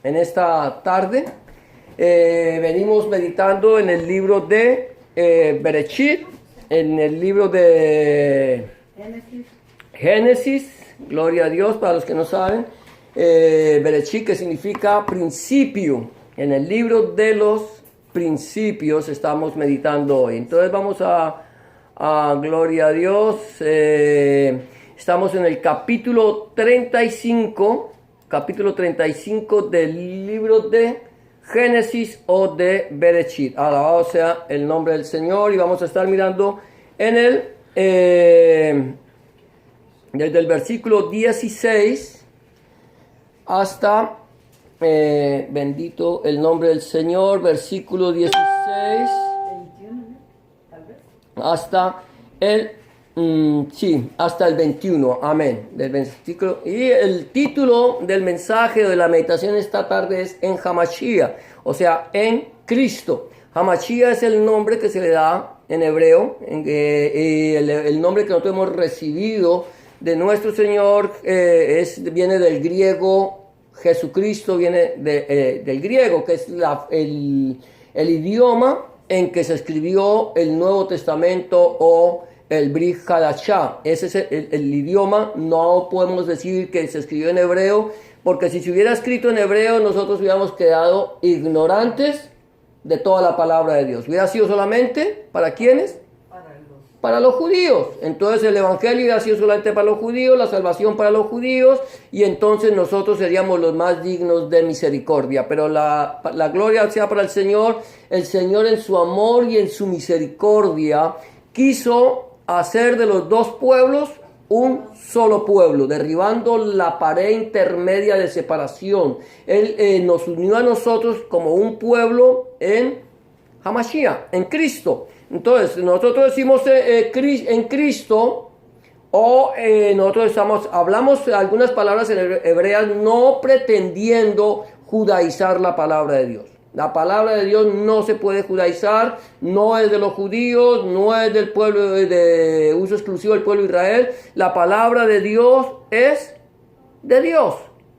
en esta tarde. Venimos meditando en el libro de Bereshit, en el libro de Génesis, gloria a Dios para los que no saben. Bereshit, que significa principio, en el libro de los principios estamos meditando hoy. Entonces vamos a gloria a Dios, estamos en el capítulo 35 del libro de Génesis o de Bereshit. Alabado sea el nombre del Señor, y vamos a estar mirando en el desde el versículo 16 hasta bendito el nombre del Señor, versículo 16 hasta el hasta el 21, amén, del versículo. Y el título del mensaje de la meditación esta tarde es en Hamashiach, o sea, en Cristo. Hamashiach es el nombre que se le da en hebreo, el nombre que nosotros hemos recibido de nuestro Señor viene del griego. Jesucristo viene del griego, que es el idioma en que se escribió el Nuevo Testamento o el Brit Hadashah. Ese es el idioma. No podemos decir que se escribió en hebreo, porque si se hubiera escrito en hebreo nosotros hubiéramos quedado ignorantes de toda la palabra de Dios. Hubiera sido solamente ¿para quiénes? Para los judíos. Entonces el evangelio ha sido solamente para los judíos, la salvación para los judíos, y entonces nosotros seríamos los más dignos de misericordia. Pero la gloria sea para el Señor en su amor y en su misericordia quiso hacer de los dos pueblos un solo pueblo, derribando la pared intermedia de separación. Él nos unió a nosotros como un pueblo en Hamashiach, en Cristo. Entonces, nosotros decimos en Cristo, o nosotros hablamos algunas palabras en hebreas no pretendiendo judaizar la palabra de Dios. La palabra de Dios no se puede judaizar, no es de los judíos, no es del pueblo de uso exclusivo del pueblo de Israel. La palabra de Dios es de Dios.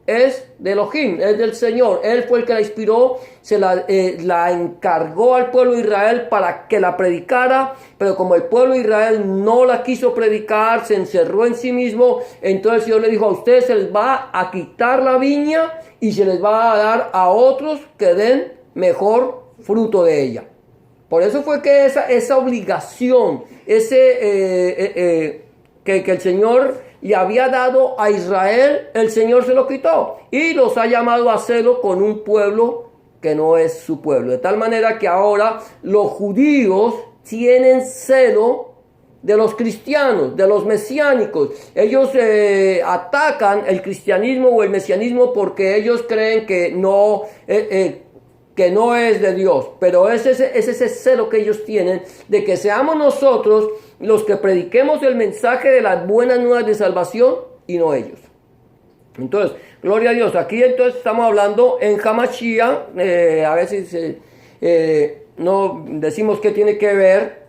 Es de Elohim, es del Señor. Él fue el que la inspiró, la encargó al pueblo de Israel para que la predicara, pero como el pueblo de Israel no la quiso predicar, se encerró en sí mismo, entonces Dios le dijo: a ustedes se les va a quitar la viña y se les va a dar a otros que den mejor fruto de ella. Por eso fue que esa obligación, que el Señor le había dado a Israel, el Señor se lo quitó y los ha llamado a hacerlo con un pueblo que no es su pueblo. De tal manera que ahora los judíos tienen celo de los cristianos, de los mesiánicos. Ellos atacan el cristianismo o el mesianismo porque ellos creen que no es de Dios, pero es ese celo que ellos tienen de que seamos nosotros los que prediquemos el mensaje de las buenas nuevas de salvación y no ellos. Entonces, gloria a Dios. Aquí entonces estamos hablando en Hamashiach. A veces no decimos qué tiene que ver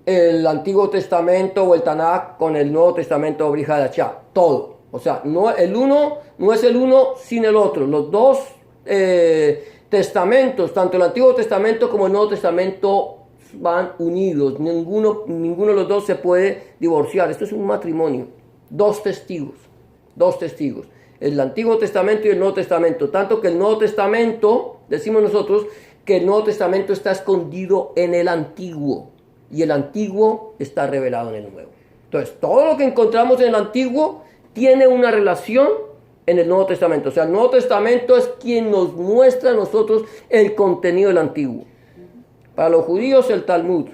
el Antiguo Testamento o el Tanakh con el Nuevo Testamento o Brit Hadashah. Todo. O sea, el uno no es el uno sin el otro. Los dos testamentos, tanto el Antiguo Testamento como el Nuevo Testamento, van unidos. Ninguno de los dos se puede divorciar. Esto es un matrimonio. Dos testigos. El Antiguo Testamento y el Nuevo Testamento. Tanto que el Nuevo Testamento, decimos nosotros, que el Nuevo Testamento está escondido en el Antiguo. Y el Antiguo está revelado en el Nuevo. Entonces, todo lo que encontramos en el Antiguo tiene una relación en el Nuevo Testamento. O sea, el Nuevo Testamento es quien nos muestra a nosotros el contenido del Antiguo. Para los judíos el Talmud.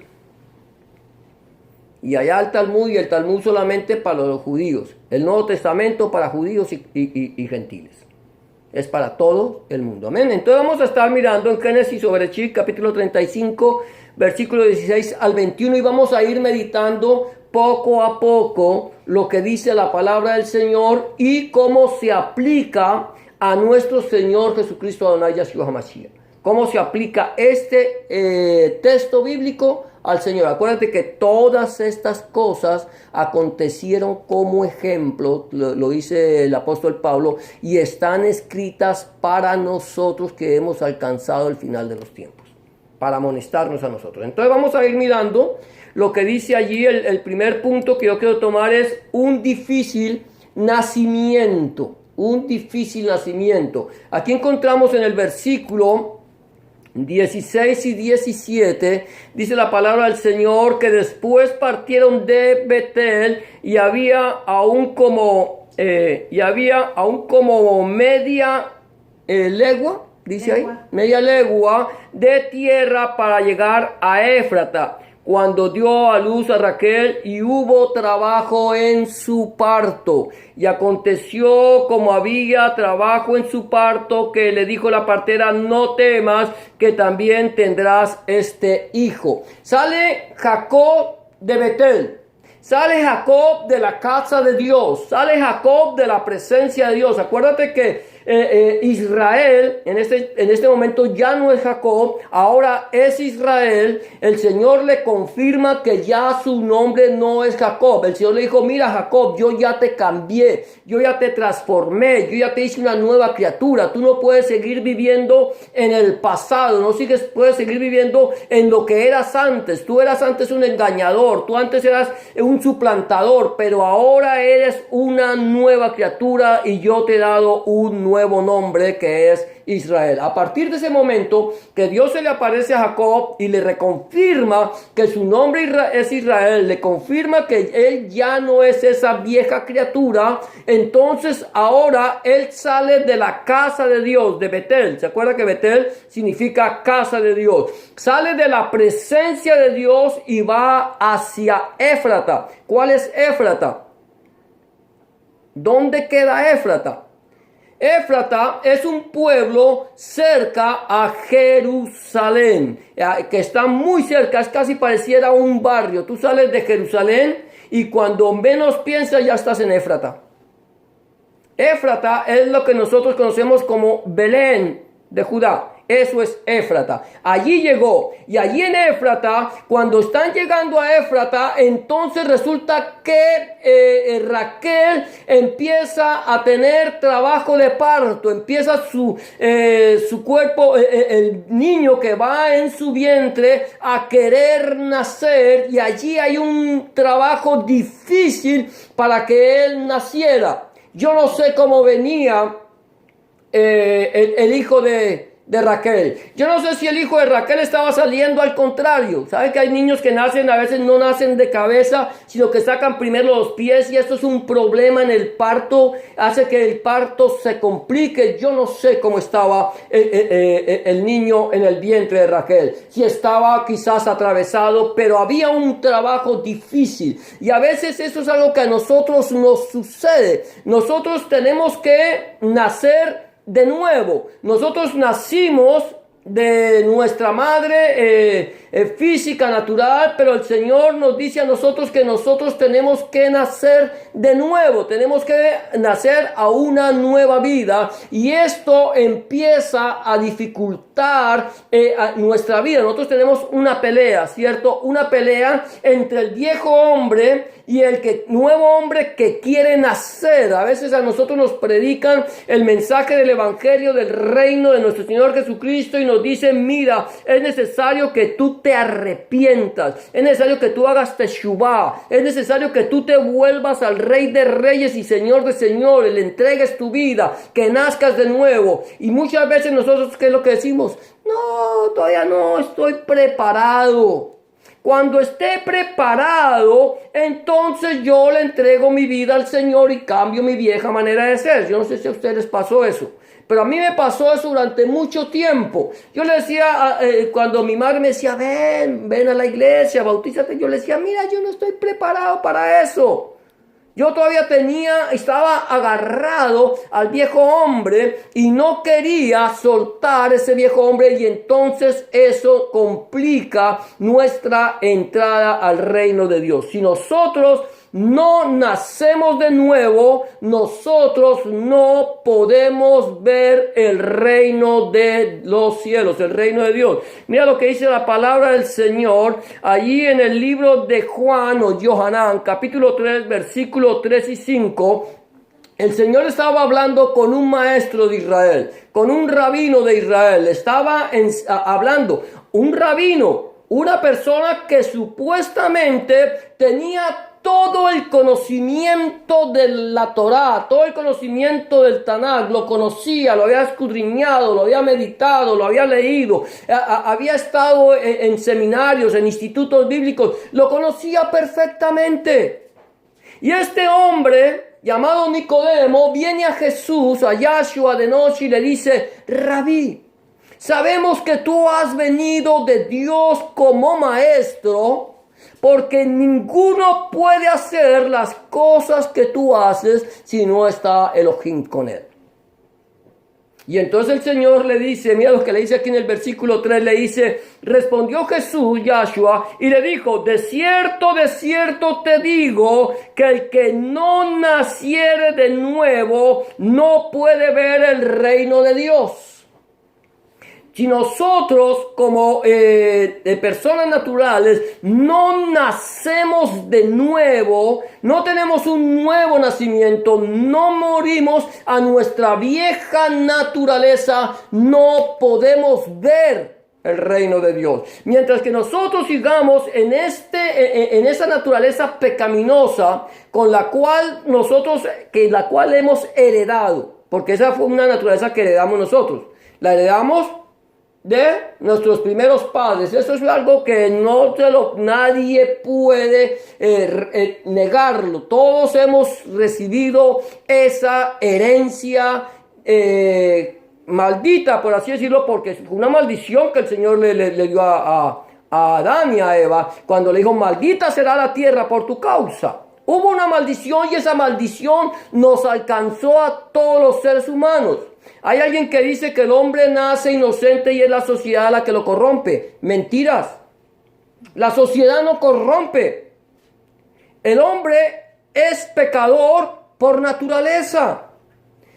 Y allá el Talmud, y el Talmud solamente para los judíos. El Nuevo Testamento para judíos y gentiles. Es para todo el mundo. Amén. Entonces vamos a estar mirando en Génesis o Bereshit, capítulo 35, versículo 16 al 21. Y vamos a ir meditando poco a poco lo que dice la palabra del Señor y cómo se aplica a nuestro Señor Jesucristo Adonai Yahshua HaMashiach. Cómo se aplica este texto bíblico al Señor. Acuérdate que todas estas cosas acontecieron como ejemplo, lo dice el apóstol Pablo, y están escritas para nosotros que hemos alcanzado el final de los tiempos, para amonestarnos a nosotros. Entonces vamos a ir mirando lo que dice allí. El primer punto que yo quiero tomar es un difícil nacimiento. Un difícil nacimiento. Aquí encontramos en el versículo 16 y 17, dice la palabra del Señor, que después partieron de Betel y había aún como media legua, dice ahí, media legua de tierra para llegar a Éfrata, cuando dio a luz a Raquel, y hubo trabajo en su parto. Y aconteció, como había trabajo en su parto, que le dijo la partera: no temas, que también tendrás este hijo. Sale Jacob de Betel. Sale Jacob de la casa de Dios. Sale Jacob de la presencia de Dios. Acuérdate que Israel en este momento ya no es Jacob, ahora es Israel. El Señor le confirma que ya su nombre no es Jacob. El Señor le dijo: mira, Jacob, yo ya te cambié, yo ya te transformé, yo ya te hice una nueva criatura. Tú no puedes seguir viviendo en el pasado, puedes seguir viviendo en lo que eras antes. Tú eras antes un engañador, tú antes eras un suplantador, pero ahora eres una nueva criatura y yo te he dado un nuevo nombre, que es Israel. A partir de ese momento que Dios se le aparece a Jacob y le reconfirma que su nombre es Israel, le confirma que él ya no es esa vieja criatura, entonces ahora él sale de la casa de Dios, de Betel. ¿Se acuerda que Betel significa casa de Dios? Sale de la presencia de Dios y va hacia Éfrata. ¿Cuál es Éfrata? ¿Dónde queda Éfrata? Éfrata es un pueblo cerca a Jerusalén, que está muy cerca, es casi pareciera un barrio. Tú sales de Jerusalén y cuando menos piensas ya estás en Éfrata. Éfrata es lo que nosotros conocemos como Belén de Judá. Eso es Éfrata. Allí llegó. Y allí en Éfrata, cuando están llegando a Éfrata, entonces resulta que Raquel empieza a tener trabajo de parto. Empieza su cuerpo, el niño que va en su vientre, a querer nacer. Y allí hay un trabajo difícil para que él naciera. Yo no sé cómo venía el hijo de Raquel. Yo no sé si el hijo de Raquel estaba saliendo al contrario. ¿Sabe que hay niños que nacen, a veces no nacen de cabeza, sino que sacan primero los pies, y esto es un problema en el parto, hace que el parto se complique? Yo no sé cómo estaba el niño en el vientre de Raquel, si estaba quizás atravesado, pero había un trabajo difícil, y a veces eso es algo que a nosotros nos sucede. Nosotros tenemos que nacer de nuevo. Nosotros nacimos de nuestra madre física, natural, pero el Señor nos dice a nosotros que nosotros tenemos que nacer de nuevo, tenemos que nacer a una nueva vida, y esto empieza a dificultar a nuestra vida. Nosotros tenemos una pelea, ¿cierto? Una pelea entre el viejo hombre y el nuevo hombre que quiere nacer. A veces a nosotros nos predican el mensaje del evangelio del reino de nuestro Señor Jesucristo y nos dicen: mira, es necesario que tú te arrepientas, es necesario que tú hagas teshuvá, es necesario que tú te vuelvas al Rey de Reyes y Señor de Señores, le entregues tu vida, que nazcas de nuevo. Y muchas veces nosotros, ¿qué es lo que decimos? No, todavía no estoy preparado. Cuando esté preparado, entonces yo le entrego mi vida al Señor y cambio mi vieja manera de ser. Yo no sé si a ustedes les pasó eso, pero a mí me pasó eso durante mucho tiempo. Yo le decía, cuando mi madre me decía: ven a la iglesia, bautízate, yo le decía: mira, yo no estoy preparado para eso. Yo todavía estaba agarrado al viejo hombre y no quería soltar ese viejo hombre, y entonces eso complica nuestra entrada al reino de Dios. Si nosotros no nacemos de nuevo, nosotros no podemos ver el reino de los cielos, el reino de Dios. Mira lo que dice la palabra del Señor allí en el libro de Juan o Yohanan, capítulo 3, versículos 3 y 5. El Señor estaba hablando con un maestro de Israel, con un rabino de Israel. Estaba hablando, un rabino, una persona que supuestamente tenía todo el conocimiento de la Torá, todo el conocimiento del Tanakh, lo conocía, lo había escudriñado, lo había meditado, lo había leído, había estado en seminarios, en institutos bíblicos, lo conocía perfectamente. Y este hombre, llamado Nicodemo, viene a Jesús, a Yahshua de noche y le dice: Rabí, sabemos que tú has venido de Dios como maestro, porque ninguno puede hacer las cosas que tú haces si no está Elohim con él. Y entonces el Señor le dice, mira lo que le dice aquí en el versículo 3, le dice: respondió Jesús, Yahshua, y le dijo: de cierto te digo, que el que no naciere de nuevo no puede ver el reino de Dios. Si nosotros como personas naturales no nacemos de nuevo, no tenemos un nuevo nacimiento, no morimos a nuestra vieja naturaleza, no podemos ver el reino de Dios. Mientras que nosotros sigamos en esa naturaleza pecaminosa con la cual la cual hemos heredado, porque esa fue una naturaleza que heredamos nosotros. La heredamos de nuestros primeros padres. Eso es algo que nadie puede negarlo. Todos hemos recibido esa herencia maldita, por así decirlo, porque es una maldición que el Señor le dio a Adán y a Eva, cuando le dijo: maldita será la tierra por tu causa. Hubo una maldición y esa maldición nos alcanzó a todos los seres humanos. Hay alguien que dice que el hombre nace inocente y es la sociedad la que lo corrompe. Mentiras. La sociedad no corrompe. El hombre es pecador por naturaleza.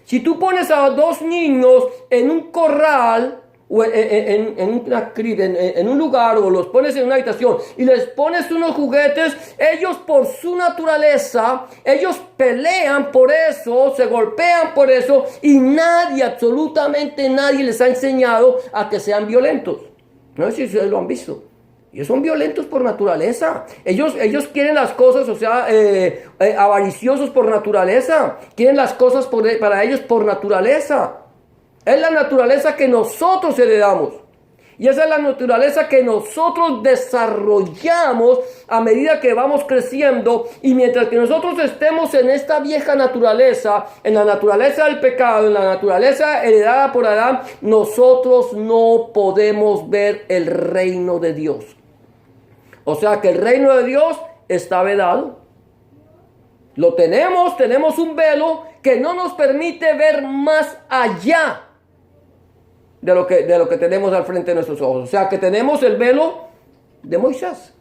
Si tú pones a dos niños en un corral o en un lugar, o los pones en una habitación y les pones unos juguetes, ellos por su naturaleza, ellos pelean por eso, se golpean por eso, y absolutamente nadie les ha enseñado a que sean violentos. No sé si ustedes lo han visto. Ellos son violentos por naturaleza. Ellos quieren las cosas, avariciosos por naturaleza. Quieren las cosas para ellos por naturaleza. Es la naturaleza que nosotros heredamos. Y esa es la naturaleza que nosotros desarrollamos a medida que vamos creciendo. Y mientras que nosotros estemos en esta vieja naturaleza, en la naturaleza del pecado, en la naturaleza heredada por Adán, nosotros no podemos ver el reino de Dios. O sea que el reino de Dios está vedado. Lo tenemos un velo que no nos permite ver más allá de lo que tenemos al frente de nuestros ojos. O sea que tenemos el velo de Moisés.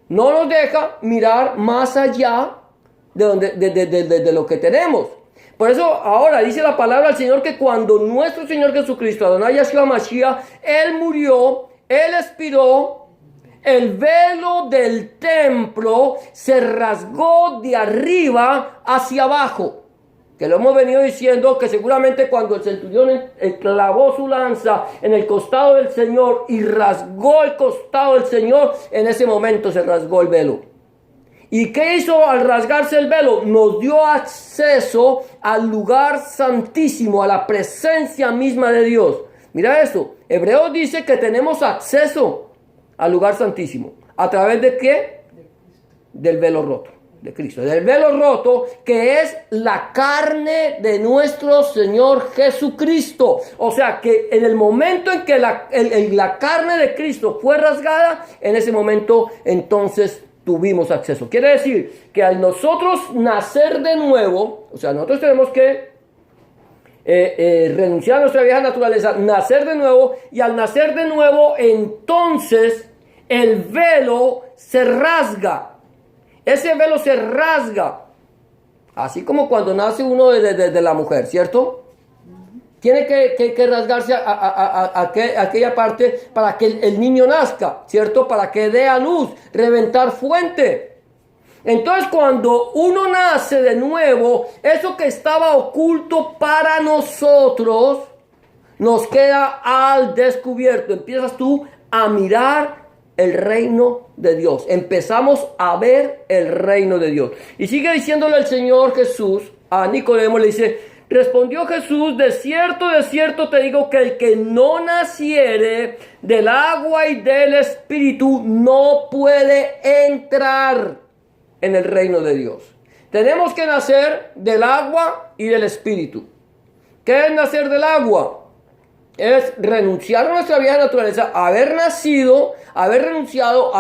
No nos deja mirar más allá de lo que tenemos. Por eso ahora dice la palabra del Señor que cuando nuestro Señor Jesucristo, Adonai Yahshua Mashiach, Él murió, Él expiró, el velo del templo se rasgó de arriba hacia abajo. Que lo hemos venido diciendo, que seguramente cuando el centurión clavó su lanza en el costado del Señor y rasgó el costado del Señor, en ese momento se rasgó el velo. ¿Y qué hizo al rasgarse el velo? Nos dio acceso al lugar santísimo, a la presencia misma de Dios. Mira esto, Hebreos dice que tenemos acceso al lugar santísimo. ¿A través de qué? Del velo roto. De Cristo, del velo roto, que es la carne de nuestro Señor Jesucristo. O sea que en el momento en que la carne de Cristo fue rasgada, en ese momento entonces tuvimos acceso. Quiere decir que al nosotros nacer de nuevo, o sea, nosotros tenemos que renunciar a nuestra vieja naturaleza, nacer de nuevo, y al nacer de nuevo entonces el velo se rasga. ese velo se rasga. Así como cuando nace uno de la mujer, ¿cierto? Tiene que rasgarse aquella parte para que el niño nazca, ¿cierto? Para que dé a luz, reventar fuente. Entonces cuando uno nace de nuevo, eso que estaba oculto para nosotros, nos queda al descubierto. Empiezas tú a mirar el reino de Dios. Empezamos a ver el reino de Dios. Y sigue diciéndole el Señor Jesús a Nicodemo, le dice... Respondió Jesús, de cierto te digo que el que no naciere del agua y del espíritu no puede entrar en el reino de Dios. Tenemos que nacer del agua y del espíritu. ¿Qué es nacer del agua? Es renunciar a nuestra vieja naturaleza, haber nacido, haber renunciado,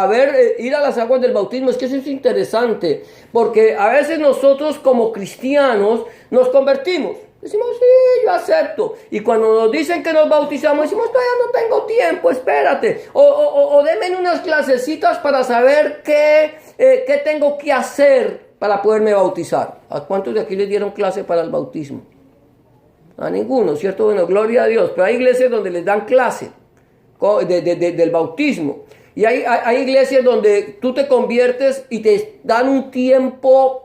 ir a las aguas del bautismo. Es que eso es interesante, porque a veces nosotros como cristianos nos convertimos. Decimos, sí, yo acepto. Y cuando nos dicen que nos bautizamos, decimos, todavía no tengo tiempo, espérate. O denme unas clasecitas para saber qué tengo que hacer para poderme bautizar. ¿A cuántos de aquí les dieron clase para el bautismo? A ninguno, ¿cierto? Bueno, gloria a Dios. Pero hay iglesias donde les dan clase del bautismo. Y hay iglesias donde tú te conviertes y te dan un tiempo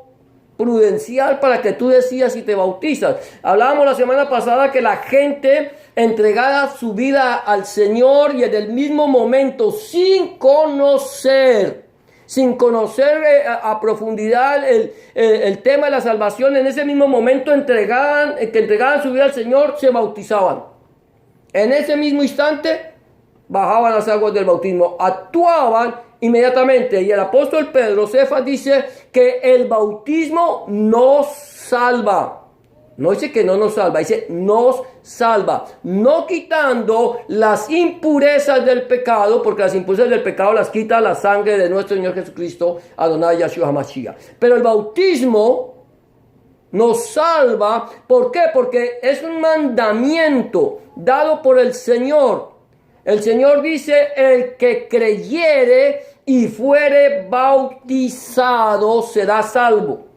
prudencial para que tú decidas si te bautizas. Hablábamos la semana pasada que la gente entregada su vida al Señor y en el mismo momento sin conocer a profundidad el tema de la salvación, en ese mismo momento entregaban su vida al Señor, se bautizaban. En ese mismo instante bajaban las aguas del bautismo, actuaban inmediatamente. Y el apóstol Pedro, Cefas, dice que el bautismo nos salva. No dice que no nos salva, dice nos salva. No quitando las impurezas del pecado, porque las impurezas del pecado las quita la sangre de nuestro Señor Jesucristo, Adonai Yahshua HaMashiach. Pero el bautismo nos salva. ¿Por qué? Porque es un mandamiento dado por el Señor. El Señor dice, el que creyere y fuere bautizado será salvo.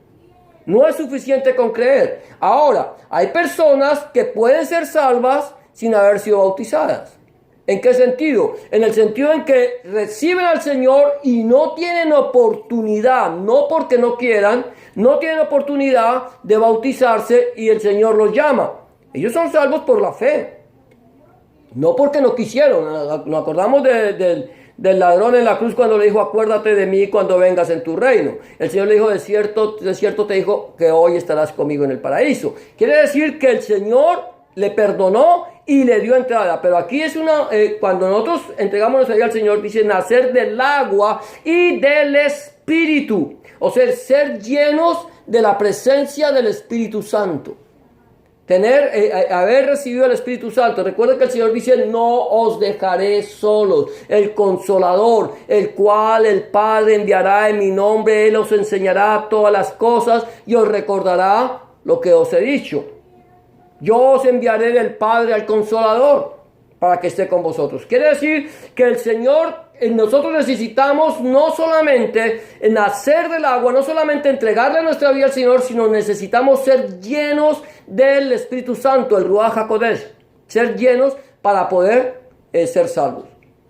No es suficiente con creer. Ahora, hay personas que pueden ser salvas sin haber sido bautizadas. ¿En qué sentido? En el sentido en que reciben al Señor y no tienen oportunidad, no porque no quieran, no tienen oportunidad de bautizarse y el Señor los llama. Ellos son salvos por la fe. No porque no quisieron. Nos acordamos del ladrón en la cruz cuando le dijo, acuérdate de mí cuando vengas en tu reino. El Señor le dijo, de cierto te dijo que hoy estarás conmigo en el paraíso. Quiere decir que el Señor le perdonó y le dio entrada. Pero aquí es cuando nosotros entregamos nuestra vida al Señor, dice nacer del agua y del Espíritu. O sea, ser llenos de la presencia del Espíritu Santo. Haber recibido el Espíritu Santo. Recuerda que el Señor dice, no os dejaré solos. El Consolador, el cual el Padre enviará en mi nombre. Él os enseñará todas las cosas y os recordará lo que os he dicho. Yo os enviaré del Padre al Consolador para que esté con vosotros. Quiere decir que el Señor... Nosotros necesitamos no solamente nacer del agua, no solamente entregarle nuestra vida al Señor, sino necesitamos ser llenos del Espíritu Santo, el Ruach HaKodesh. Ser llenos para poder ser salvos.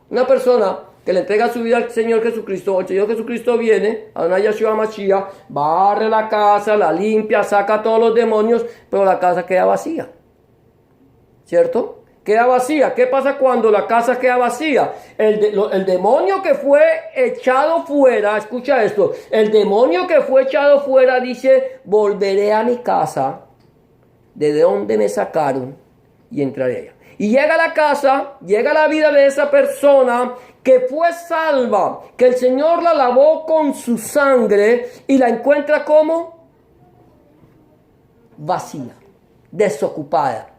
Una persona que le entrega su vida al Señor Jesucristo, el Señor Jesucristo viene, Adonai Yahshua HaMashiach, barre la casa, la limpia, saca a todos los demonios, pero la casa queda vacía. ¿Cierto? Queda vacía. ¿Qué pasa cuando la casa queda vacía? El demonio que fue echado fuera, escucha esto, el demonio que fue echado fuera dice, volveré a mi casa, de donde me sacaron, y entraré allá. Y llega a la casa, llega la vida de esa persona que fue salva, que el Señor la lavó con su sangre, y la encuentra como vacía, desocupada.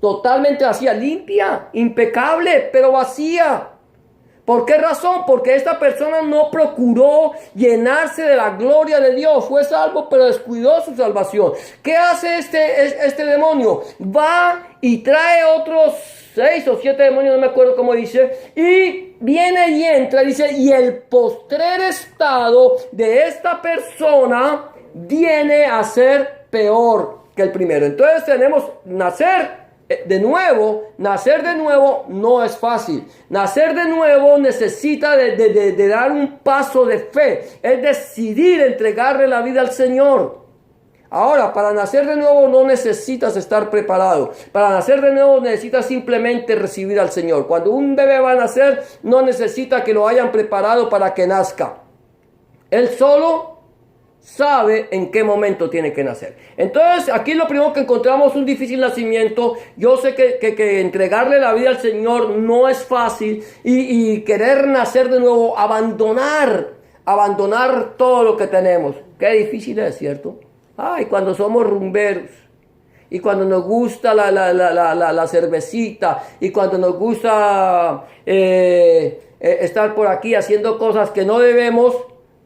Totalmente vacía, limpia, impecable, pero vacía. ¿Por qué razón? Porque esta persona no procuró llenarse de la gloria de Dios. Fue salvo, pero descuidó su salvación. ¿Qué hace este demonio? Va y trae otros 6 o 7 demonios, no me acuerdo cómo dice, y viene y entra, dice, y el postrer estado de esta persona viene a ser peor que el primero. Entonces tenemos nacer de nuevo. Nacer de nuevo no es fácil. Nacer de nuevo necesita de dar un paso de fe. Es decidir entregarle la vida al Señor. Ahora, para nacer de nuevo no necesitas estar preparado. Para nacer de nuevo necesitas simplemente recibir al Señor. Cuando un bebé va a nacer, no necesita que lo hayan preparado para que nazca. Él solo sabe en qué momento tiene que nacer. Entonces, aquí lo primero que encontramos, un difícil nacimiento. Yo sé que entregarle la vida al Señor no es fácil. Y querer nacer de nuevo, abandonar todo lo que tenemos. Qué difícil es, ¿cierto? Ay, cuando somos rumberos, y cuando nos gusta la cervecita, y cuando nos gusta estar por aquí haciendo cosas que no debemos,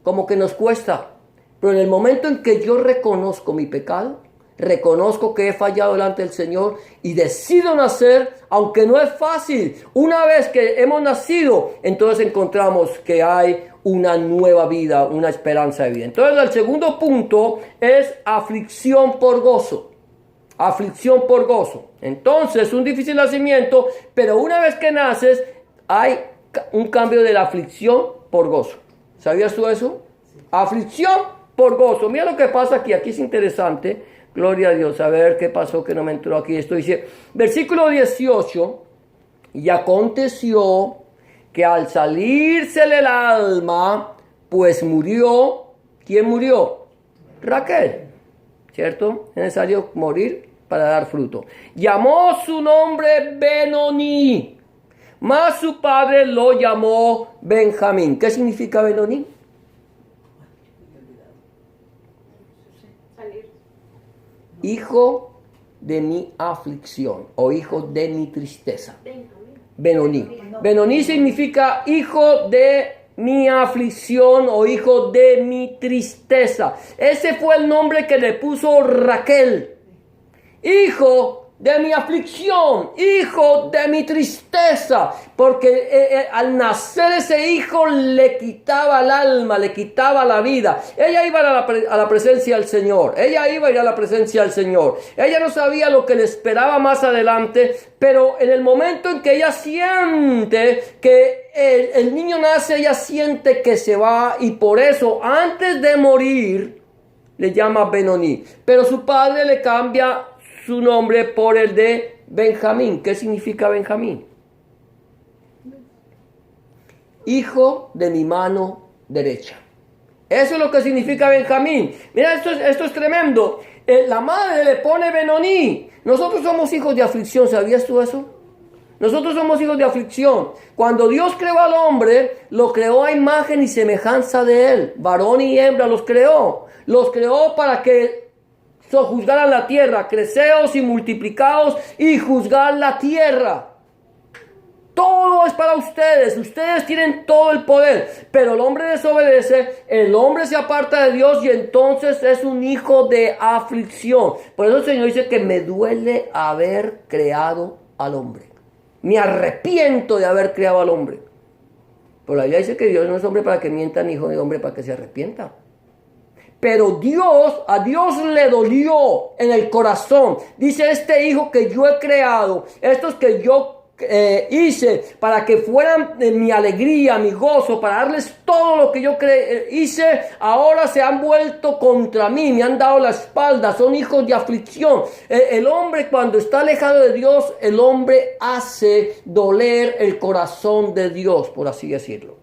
como que nos cuesta. Pero en el momento en que yo reconozco mi pecado, reconozco que he fallado delante del Señor y decido nacer, aunque no es fácil. Una vez que hemos nacido, entonces encontramos que hay una nueva vida, una esperanza de vida. Entonces el segundo punto es aflicción por gozo. Aflicción por gozo. Entonces, un difícil nacimiento, pero una vez que naces, hay un cambio de la aflicción por gozo. ¿Sabías tú eso? Aflicción por gozo. Mira lo que pasa aquí. Aquí es interesante. Gloria a Dios. A ver qué pasó que no me entró aquí. Esto dice, versículo 18. Y aconteció que al salírsele el alma, pues murió. ¿Quién murió? Raquel. ¿Cierto? Es necesario morir para dar fruto. Llamó su nombre Benoni, mas su padre lo llamó Benjamín. ¿Qué significa Benoni? Hijo de mi aflicción o hijo de mi tristeza. Benoni. Benoni significa hijo de mi aflicción o hijo de mi tristeza. Ese fue el nombre que le puso Raquel. Hijo de mi aflicción, hijo de mi tristeza, porque al nacer ese hijo le quitaba el alma, le quitaba la vida. Ella iba a la presencia del Señor, ella iba a ir a la presencia del Señor. Ella no sabía lo que le esperaba más adelante, pero en el momento en que ella siente que el niño nace, ella siente que se va, y por eso antes de morir le llama Benoni, pero su padre le cambia su nombre por el de Benjamín. ¿Qué significa Benjamín? Hijo de mi mano derecha. Eso es lo que significa Benjamín. Mira, esto es tremendo. La madre le pone Benoni. Nosotros somos hijos de aflicción. ¿Sabías tú eso? Nosotros somos hijos de aflicción. Cuando Dios creó al hombre, lo creó a imagen y semejanza de él. Varón y hembra los creó. Los creó para que juzgaran la tierra. Creceos y multiplicaos y juzgar la tierra. Todo es para ustedes. Ustedes tienen todo el poder. Pero el hombre desobedece. El hombre se aparta de Dios y entonces es un hijo de aflicción. Por eso el Señor dice que me duele haber creado al hombre. Me arrepiento de haber creado al hombre. Pero la Biblia dice que Dios no es hombre para que mienta, ni hijo de hombre para que se arrepienta. Pero a Dios le dolió en el corazón. Dice, este hijo que yo he creado, estos que yo hice para que fueran mi alegría, mi gozo, para darles todo lo que yo hice, ahora se han vuelto contra mí, me han dado la espalda, son hijos de aflicción. El hombre, cuando está alejado de Dios, el hombre hace doler el corazón de Dios, por así decirlo.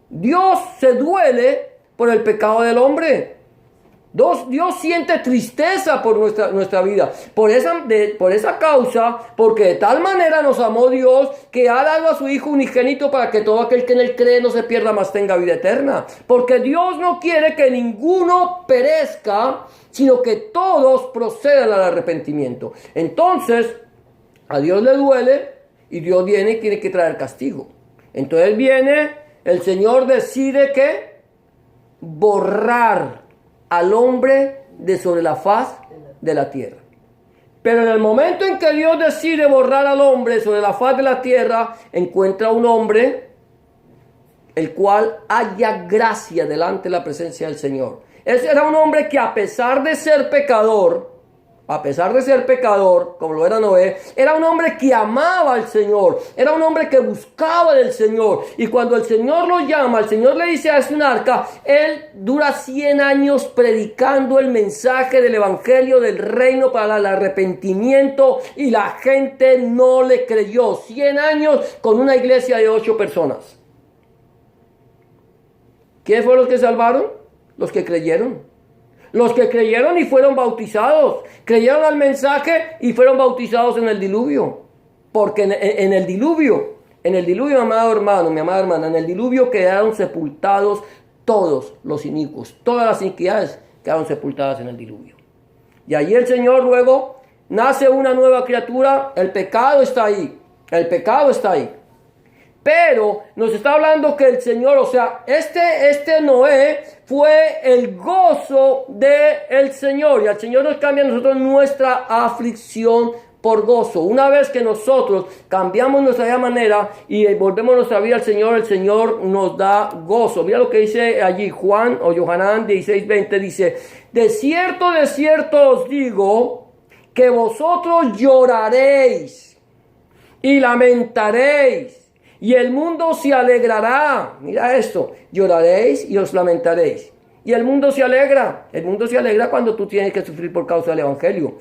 Dios se duele por el pecado del hombre. Dios siente tristeza por nuestra vida. Por esa causa, porque de tal manera nos amó Dios, que ha dado a su Hijo unigénito para que todo aquel que en él cree no se pierda, mas tenga vida eterna. Porque Dios no quiere que ninguno perezca, sino que todos procedan al arrepentimiento. Entonces, a Dios le duele y Dios viene y tiene que traer castigo. Entonces el Señor decide que borrar al hombre de sobre la faz de la tierra. Pero en el momento en que Dios decide borrar al hombre sobre la faz de la tierra, encuentra un hombre el cual haya gracia delante de la presencia del Señor. Ese era un hombre que a pesar de ser pecador, como lo era Noé, era un hombre que amaba al Señor, era un hombre que buscaba del Señor. Y cuando el Señor lo llama, el Señor le dice haz un arca, él dura 100 años predicando el mensaje del evangelio del reino para el arrepentimiento y la gente no le creyó. 100 años con una iglesia de 8 personas. ¿Quiénes fueron los que salvaron? Los que creyeron. Los que creyeron y fueron bautizados. Creyeron al mensaje y fueron bautizados en el diluvio. Porque en el diluvio, mi amado hermano, mi amada hermana, en el diluvio quedaron sepultados todos los inicuos. Todas las iniquidades quedaron sepultadas en el diluvio. Y allí el Señor luego nace una nueva criatura. El pecado está ahí. Pero nos está hablando que el Señor, o sea, este Noé fue el gozo del Señor. Y al Señor nos cambia a nosotros nuestra aflicción por gozo. Una vez que nosotros cambiamos nuestra manera y volvemos nuestra vida al Señor, el Señor nos da gozo. Mira lo que dice allí Juan o Yohanan 16:20, dice: de cierto os digo que vosotros lloraréis y lamentaréis. Y el mundo se alegrará. Mira esto. Lloraréis y os lamentaréis. Y el mundo se alegra. El mundo se alegra cuando tú tienes que sufrir por causa del evangelio.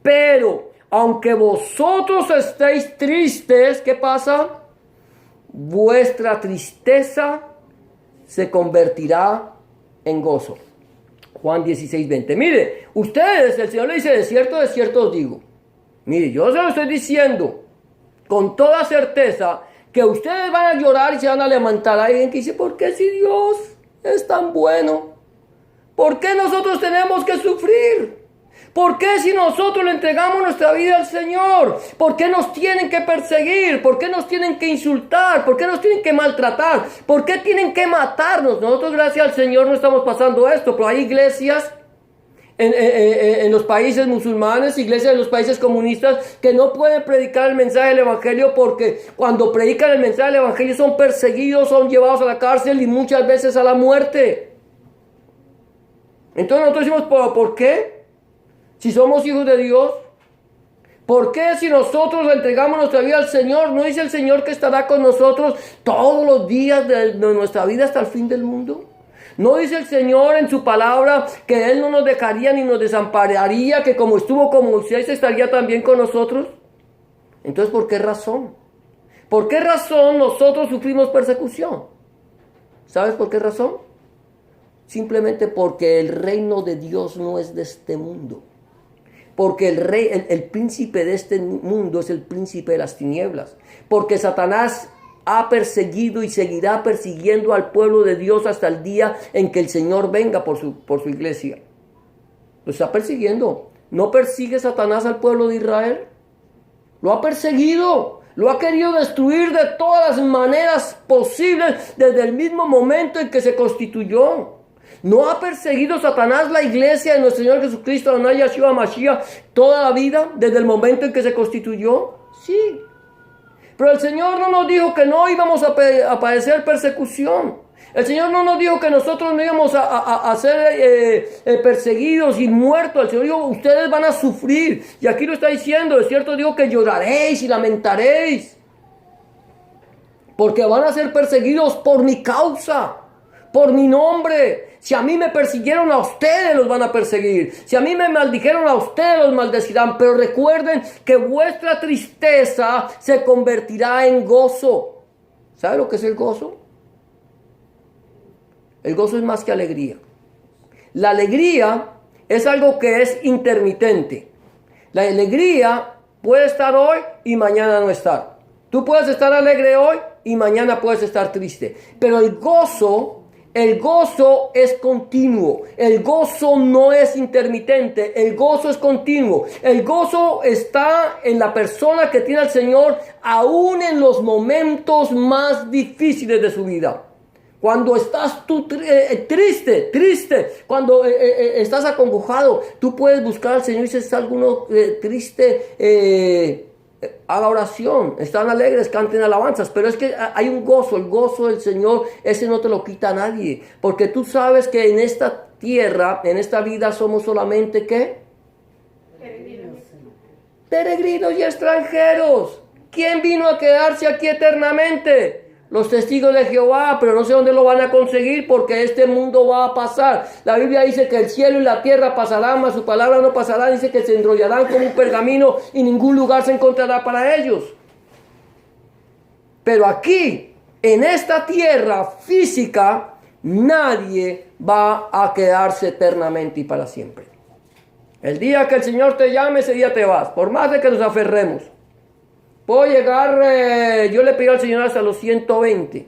Pero, aunque vosotros estéis tristes, ¿qué pasa? Vuestra tristeza se convertirá en gozo. Juan 16:20. Mire, ustedes, el Señor le dice, de cierto os digo. Mire, yo se lo estoy diciendo con toda certeza, que ustedes van a llorar y se van a lamentar. Hay alguien que dice, ¿por qué si Dios es tan bueno? ¿Por qué nosotros tenemos que sufrir? ¿Por qué si nosotros le entregamos nuestra vida al Señor? ¿Por qué nos tienen que perseguir? ¿Por qué nos tienen que insultar? ¿Por qué nos tienen que maltratar? ¿Por qué tienen que matarnos? Nosotros, gracias al Señor, no estamos pasando esto, pero hay iglesias en los países musulmanes, iglesias en los países comunistas que no pueden predicar el mensaje del evangelio porque cuando predican el mensaje del evangelio son perseguidos, son llevados a la cárcel y muchas veces a la muerte. Entonces nosotros decimos, ¿por qué? Si somos hijos de Dios, ¿por qué si nosotros le entregamos nuestra vida al Señor? ¿No dice el Señor que estará con nosotros todos los días de nuestra vida hasta el fin del mundo? ¿No dice el Señor en su palabra que Él no nos dejaría ni nos desampararía, que como estuvo con Moisés estaría también con nosotros? Entonces, ¿por qué razón? ¿Por qué razón nosotros sufrimos persecución? ¿Sabes por qué razón? Simplemente porque el reino de Dios no es de este mundo. Porque el príncipe de este mundo es el príncipe de las tinieblas. Porque Satanás ha perseguido y seguirá persiguiendo al pueblo de Dios hasta el día en que el Señor venga por su iglesia. Lo está persiguiendo. ¿No persigue Satanás al pueblo de Israel? Lo ha perseguido. Lo ha querido destruir de todas las maneras posibles desde el mismo momento en que se constituyó. ¿No ha perseguido Satanás la iglesia de nuestro Señor Jesucristo, Adonai Yahshua Mashiach, toda la vida desde el momento en que se constituyó? Sí. Pero el Señor no nos dijo que no íbamos a padecer persecución. El Señor no nos dijo que nosotros no íbamos a ser perseguidos y muertos. El Señor dijo, ustedes van a sufrir. Y aquí lo está diciendo, de cierto digo que lloraréis y lamentaréis. Porque van a ser perseguidos por mi causa, por mi nombre. Si a mí me persiguieron, a ustedes los van a perseguir. Si a mí me maldijeron, a ustedes los maldecirán. Pero recuerden que vuestra tristeza se convertirá en gozo. ¿Sabe lo que es el gozo? El gozo es más que alegría. La alegría es algo que es intermitente. La alegría puede estar hoy y mañana no estar. Tú puedes estar alegre hoy y mañana puedes estar triste. Pero el gozo es continuo. El gozo no es intermitente. El gozo es continuo. El gozo está en la persona que tiene al Señor aún en los momentos más difíciles de su vida. Cuando estás tú triste, cuando estás acongojado, tú puedes buscar al Señor y si está alguno triste, haga oración, están alegres, canten alabanzas, pero es que hay un gozo, el gozo del Señor, ese no te lo quita nadie, porque tú sabes que en esta tierra, en esta vida somos solamente ¿qué? Peregrinos y extranjeros. ¿Quién vino a quedarse aquí eternamente? Los testigos de Jehová, pero no sé dónde lo van a conseguir porque este mundo va a pasar. La Biblia dice que el cielo y la tierra pasarán, mas su palabra no pasará. Dice que se enrollarán como un pergamino y ningún lugar se encontrará para ellos. Pero aquí, en esta tierra física, nadie va a quedarse eternamente y para siempre. El día que el Señor te llame, ese día te vas, por más de que nos aferremos. Puedo llegar, yo le pido al Señor hasta los 120.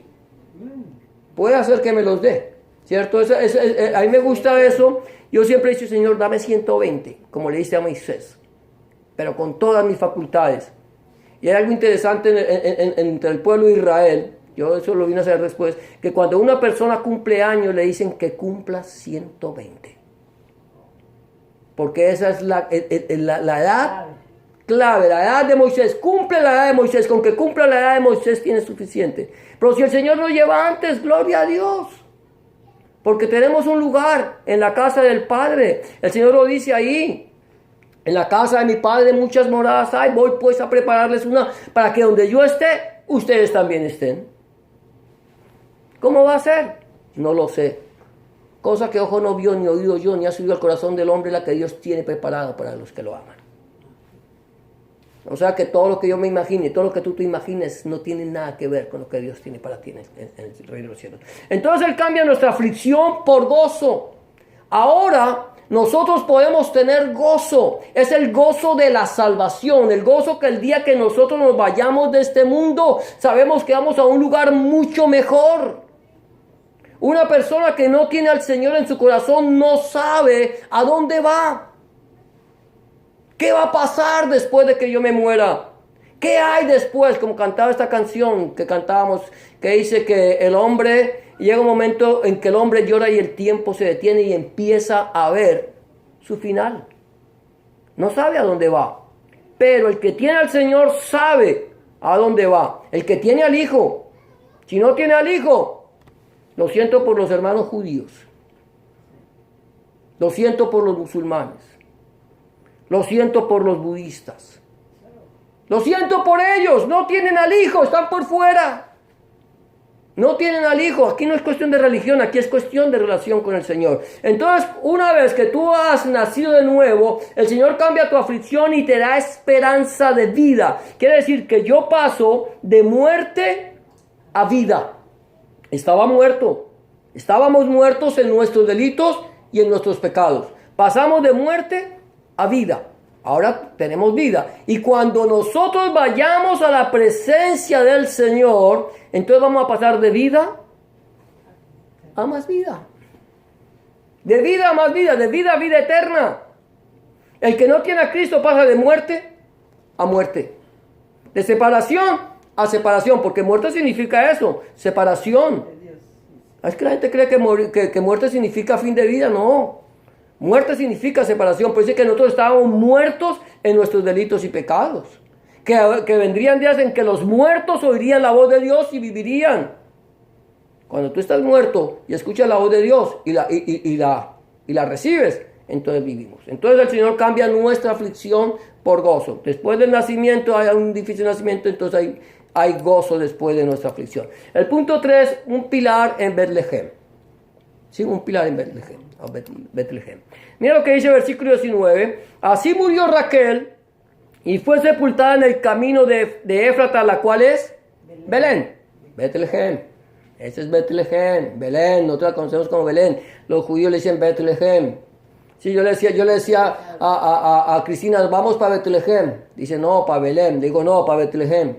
Puede hacer que me los dé, ¿cierto? A mí me gusta eso. Yo siempre he dicho, Señor, dame 120, como le diste a Moisés, pero con todas mis facultades. Y hay algo interesante entre el pueblo de Israel, yo eso lo vine a saber después, que cuando una persona cumple años le dicen que cumpla 120. Porque esa es la edad clave, la edad de Moisés. Cumple la edad de Moisés, con que cumpla la edad de Moisés tiene suficiente. Pero si el Señor nos lleva antes, gloria a Dios. Porque tenemos un lugar en la casa del Padre. El Señor lo dice ahí. En la casa de mi Padre muchas moradas hay. Voy pues a prepararles una para que donde yo esté, ustedes también estén. ¿Cómo va a ser? No lo sé. Cosa que ojo no vio, ni oído yo, ni ha subido al corazón del hombre, la que Dios tiene preparada para los que lo aman. O sea que todo lo que yo me imagine, todo lo que tú te imagines, no tiene nada que ver con lo que Dios tiene para ti en el reino de los cielos. Entonces Él cambia nuestra aflicción por gozo. Ahora nosotros podemos tener gozo. Es el gozo de la salvación. El gozo que el día que nosotros nos vayamos de este mundo, sabemos que vamos a un lugar mucho mejor. Una persona que no tiene al Señor en su corazón no sabe a dónde va. ¿Qué va a pasar después de que yo me muera? ¿Qué hay después? Como cantaba esta canción que cantábamos, que dice que el hombre, llega un momento en que el hombre llora y el tiempo se detiene y empieza a ver su final. No sabe a dónde va. Pero el que tiene al Señor sabe a dónde va. El que tiene al Hijo. Si no tiene al Hijo, lo siento por los hermanos judíos. Lo siento por los musulmanes. Lo siento por los budistas. Lo siento por ellos. No tienen al Hijo, están por fuera. No tienen al Hijo. Aquí no es cuestión de religión, aquí es cuestión de relación con el Señor. Entonces, una vez que tú has nacido de nuevo, el Señor cambia tu aflicción y te da esperanza de vida. Quiere decir que yo paso de muerte a vida. Estaba muerto. Estábamos muertos en nuestros delitos y en nuestros pecados. Pasamos de muerte a vida. Ahora tenemos vida. Y cuando nosotros vayamos a la presencia del Señor, entonces vamos a pasar de vida a más vida. De vida a más vida, de vida a vida eterna. El que no tiene a Cristo pasa de muerte a muerte. De separación a separación, porque muerte significa eso, separación. Es que la gente cree que muerte significa fin de vida. No. Muerte significa separación. Por eso es que nosotros estábamos muertos en nuestros delitos y pecados. Que vendrían días en que los muertos oirían la voz de Dios y vivirían. Cuando tú estás muerto y escuchas la voz de Dios y la recibes, entonces vivimos. Entonces el Señor cambia nuestra aflicción por gozo. Después del nacimiento hay un difícil nacimiento, entonces hay gozo después de nuestra aflicción. El punto 3, un pilar en Betlehem. Sí, un pilar en Betlehem. Mira lo que dice el versículo 19. Así murió Raquel y fue sepultada en el camino de Éfrata, la cual es Belén. Betlehem. Ese es Betlehem. Belén, nosotros la conocemos como Belén. Los judíos le dicen Betlehem. Sí, yo le decía a Cristina, vamos para Betlehem. Dice, no, para Belén. Digo, no, para Betlehem.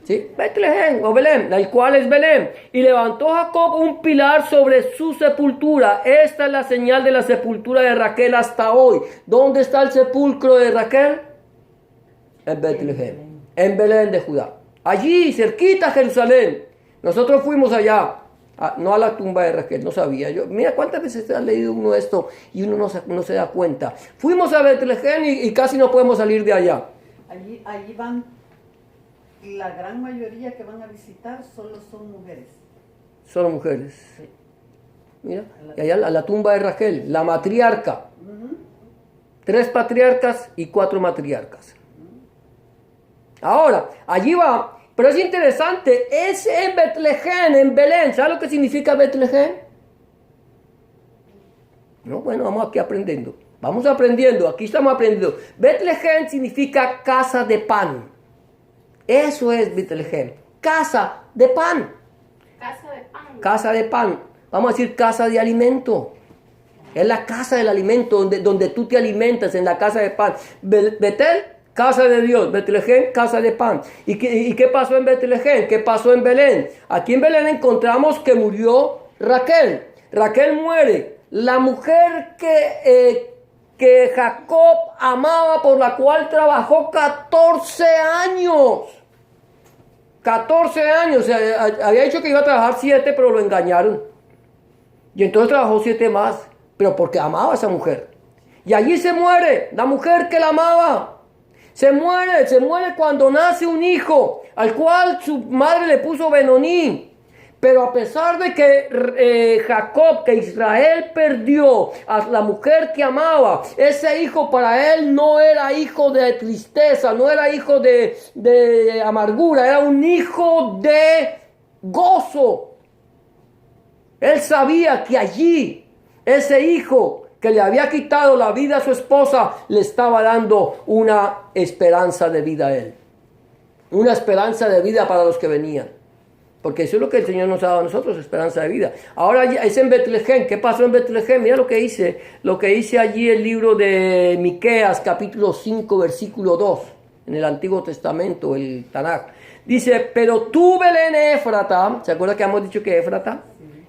¿Sí? Betlehem o Belén, el cual es Belén. Y levantó Jacob un pilar sobre su sepultura. Esta es la señal de la sepultura de Raquel hasta hoy. ¿Dónde está el sepulcro de Raquel? En Betlehem, en Belén de Judá. Allí, cerquita a Jerusalén. Nosotros fuimos allá No a la tumba de Raquel, no sabía. Mira cuántas veces ha leído uno esto y uno no se da cuenta. Fuimos a Betlehem y casi no podemos salir de allá. Allí van, la gran mayoría que van a visitar solo son mujeres. Solo mujeres. Sí. Mira, y allá a la tumba de Raquel, la matriarca. 3 patriarcas y 4 matriarcas. Ahora, allí va. Pero es interesante, es en Betlehem, en Belén. ¿Sabes lo que significa Betlehem? No, bueno, vamos aquí aprendiendo. Vamos aprendiendo, aquí estamos aprendiendo. Betlehem significa casa de pan. Eso es Betlehem, casa de pan. Casa de pan. Casa de pan. Vamos a decir casa de alimento. Es la casa del alimento donde tú te alimentas, en la casa de pan. Betel, casa de Dios. Betlehem, casa de pan. ¿Y qué pasó en Betlehem? ¿Qué pasó en Belén? Aquí en Belén encontramos que murió Raquel. Raquel muere. La mujer que Jacob amaba, por la cual trabajó 14 años. 14 años. Había dicho que iba a trabajar 7, pero lo engañaron. Y entonces trabajó 7 más. Pero porque amaba a esa mujer. Y allí se muere la mujer que la amaba. Se muere cuando nace un hijo, al cual su madre le puso Benoní. Pero a pesar de que Jacob, que Israel perdió a la mujer que amaba, ese hijo para él no era hijo de tristeza, no era hijo de amargura, era un hijo de gozo. Él sabía que allí, ese hijo que le había quitado la vida a su esposa, le estaba dando una esperanza de vida a él. Una esperanza de vida para los que venían. Porque eso es lo que el Señor nos ha dado a nosotros, esperanza de vida. Ahora es en Betlehem. ¿Qué pasó en Betlehem? Mira lo que dice allí el libro de Miqueas, capítulo 5, versículo 2, en el Antiguo Testamento, el Tanaj. Dice, pero tú, Belén Éfrata, ¿se acuerda que hemos dicho que Éfrata?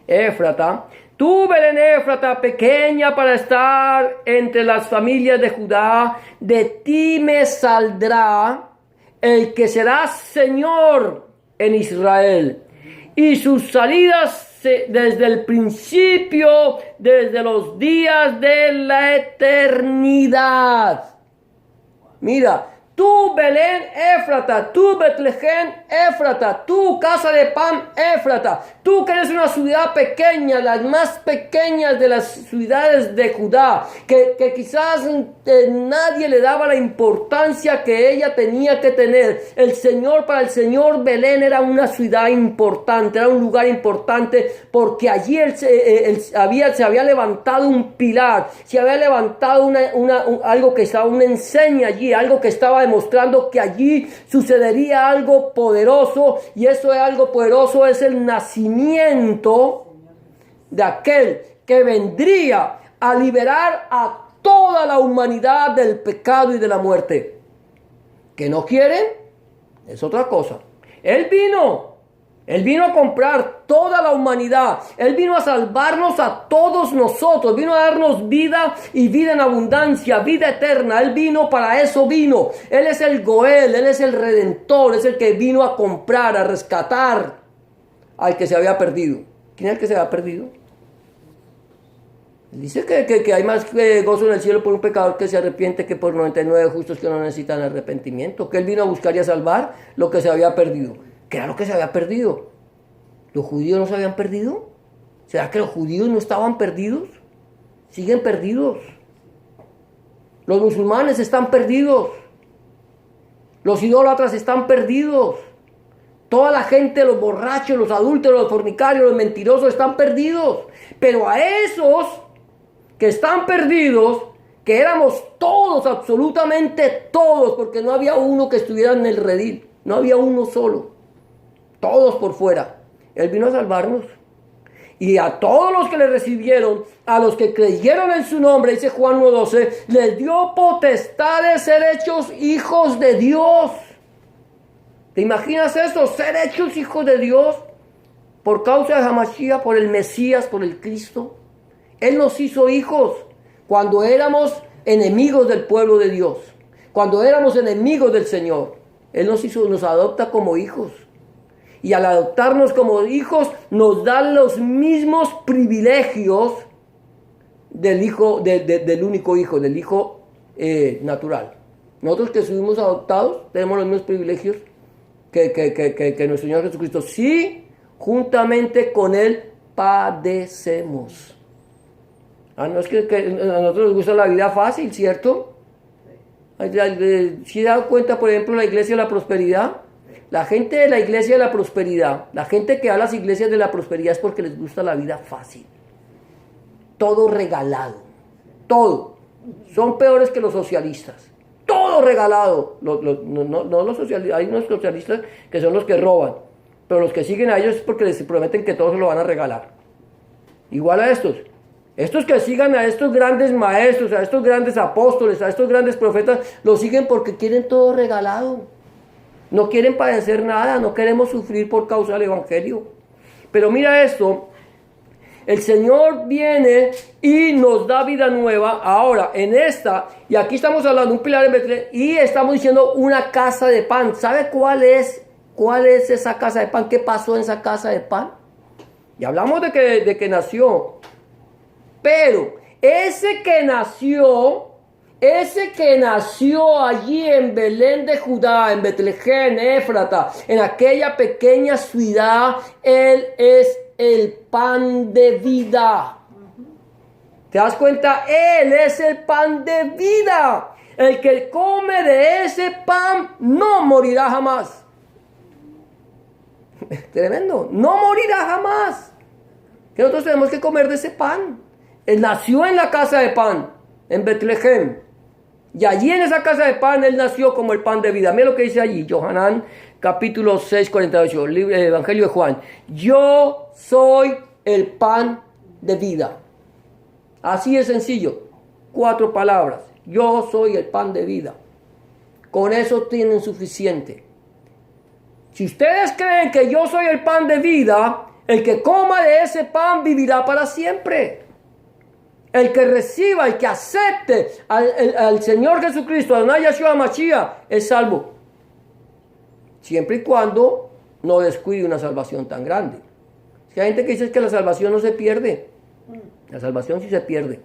Éfrata. Tú, Belén Éfrata, pequeña para estar entre las familias de Judá, de ti me saldrá el que será Señor en Israel, y sus salidas desde el principio, desde los días de la eternidad. Mira, tú Belén Éfrata, tú Betlehem Éfrata, tú casa de pan Éfrata, tú que eres una ciudad pequeña, las más pequeñas de las ciudades de Judá, que quizás nadie le daba la importancia que ella tenía que tener. Para el Señor Belén era una ciudad importante, era un lugar importante, porque allí se había levantado un pilar, se había levantado algo que estaba, una enseña allí, algo que estaba demostrando que allí sucedería algo poderoso, y eso es algo poderoso, es el nacimiento de aquel que vendría a liberar a toda la humanidad del pecado y de la muerte. ¿Que no quieren? Es otra cosa. Él vino a comprar toda la humanidad. Él vino a salvarnos a todos nosotros. Vino a darnos vida y vida en abundancia, vida eterna. Él vino, para eso vino. Él es el Goel, Él es el Redentor. Es el que vino a comprar, a rescatar al que se había perdido. ¿Quién es el que se había perdido? Él dice que hay más gozo en el cielo por un pecador que se arrepiente que por 99 justos que no necesitan arrepentimiento. Que Él vino a buscar y a salvar lo que se había perdido. ¿Qué era lo que se había perdido? ¿Los judíos no se habían perdido? ¿Será que los judíos no estaban perdidos? Siguen perdidos. Los musulmanes están perdidos. Los idólatras están perdidos. Toda la gente, los borrachos, los adúlteros, los fornicarios, los mentirosos están perdidos. Pero a esos que están perdidos, que éramos todos, absolutamente todos, porque no había uno que estuviera en el redil, no había uno solo. Todos por fuera. Él vino a salvarnos. Y a todos los que le recibieron, a los que creyeron en su nombre, dice Juan 1:12, les dio potestad de ser hechos hijos de Dios. ¿Te imaginas eso? Ser hechos hijos de Dios por causa de Hamashiach, por el Mesías, por el Cristo. Él nos hizo hijos cuando éramos enemigos del pueblo de Dios. Cuando éramos enemigos del Señor. Él nos adopta como hijos. Y al adoptarnos como hijos, nos dan los mismos privilegios del hijo, del único hijo, del hijo natural. Nosotros que fuimos adoptados, tenemos los mismos privilegios que nuestro Señor Jesucristo. Sí, juntamente con Él padecemos. No es que a nosotros nos gusta la vida fácil, ¿cierto? ¿Se da cuenta, por ejemplo, la iglesia de la prosperidad? La gente de la iglesia de la prosperidad, la gente que va a las iglesias de la prosperidad es porque les gusta la vida fácil. Todo regalado. Todo. Son peores que los socialistas. Todo regalado. No los socialistas. Hay unos socialistas que son los que roban. Pero los que siguen a ellos es porque les prometen que todo se lo van a regalar. Igual a estos. Estos que sigan a estos grandes maestros, a estos grandes apóstoles, a estos grandes profetas, los siguen porque quieren todo regalado. No quieren padecer nada, no queremos sufrir por causa del Evangelio. Pero mira esto, el Señor viene y nos da vida nueva. Ahora, en esta, y aquí estamos hablando de un pilar en Betlén, y estamos diciendo una casa de pan. ¿Sabe cuál es esa casa de pan? ¿Qué pasó en esa casa de pan? Y hablamos de que nació. Pero ese que nació allí en Belén de Judá, en Betlehem, Éfrata, en aquella pequeña ciudad, Él es el pan de vida. ¿Te das cuenta? Él es el pan de vida. El que come de ese pan no morirá jamás. Tremendo. No morirá jamás. Que nosotros tenemos que comer de ese pan. Él nació en la casa de pan, en Betlehem. Y allí en esa casa de pan, Él nació como el pan de vida. Mira lo que dice allí, Johanán, capítulo 6, 48, Evangelio de Juan. Yo soy el pan de vida. Así de sencillo. 4 palabras. Yo soy el pan de vida. Con eso tienen suficiente. Si ustedes creen que yo soy el pan de vida, el que coma de ese pan vivirá para siempre. El que reciba, el que acepte al Señor Jesucristo, a Adonai Yahshua Mashiach, es salvo. Siempre y cuando no descuide una salvación tan grande. Si hay gente que dice que la salvación no se pierde. La salvación sí se pierde.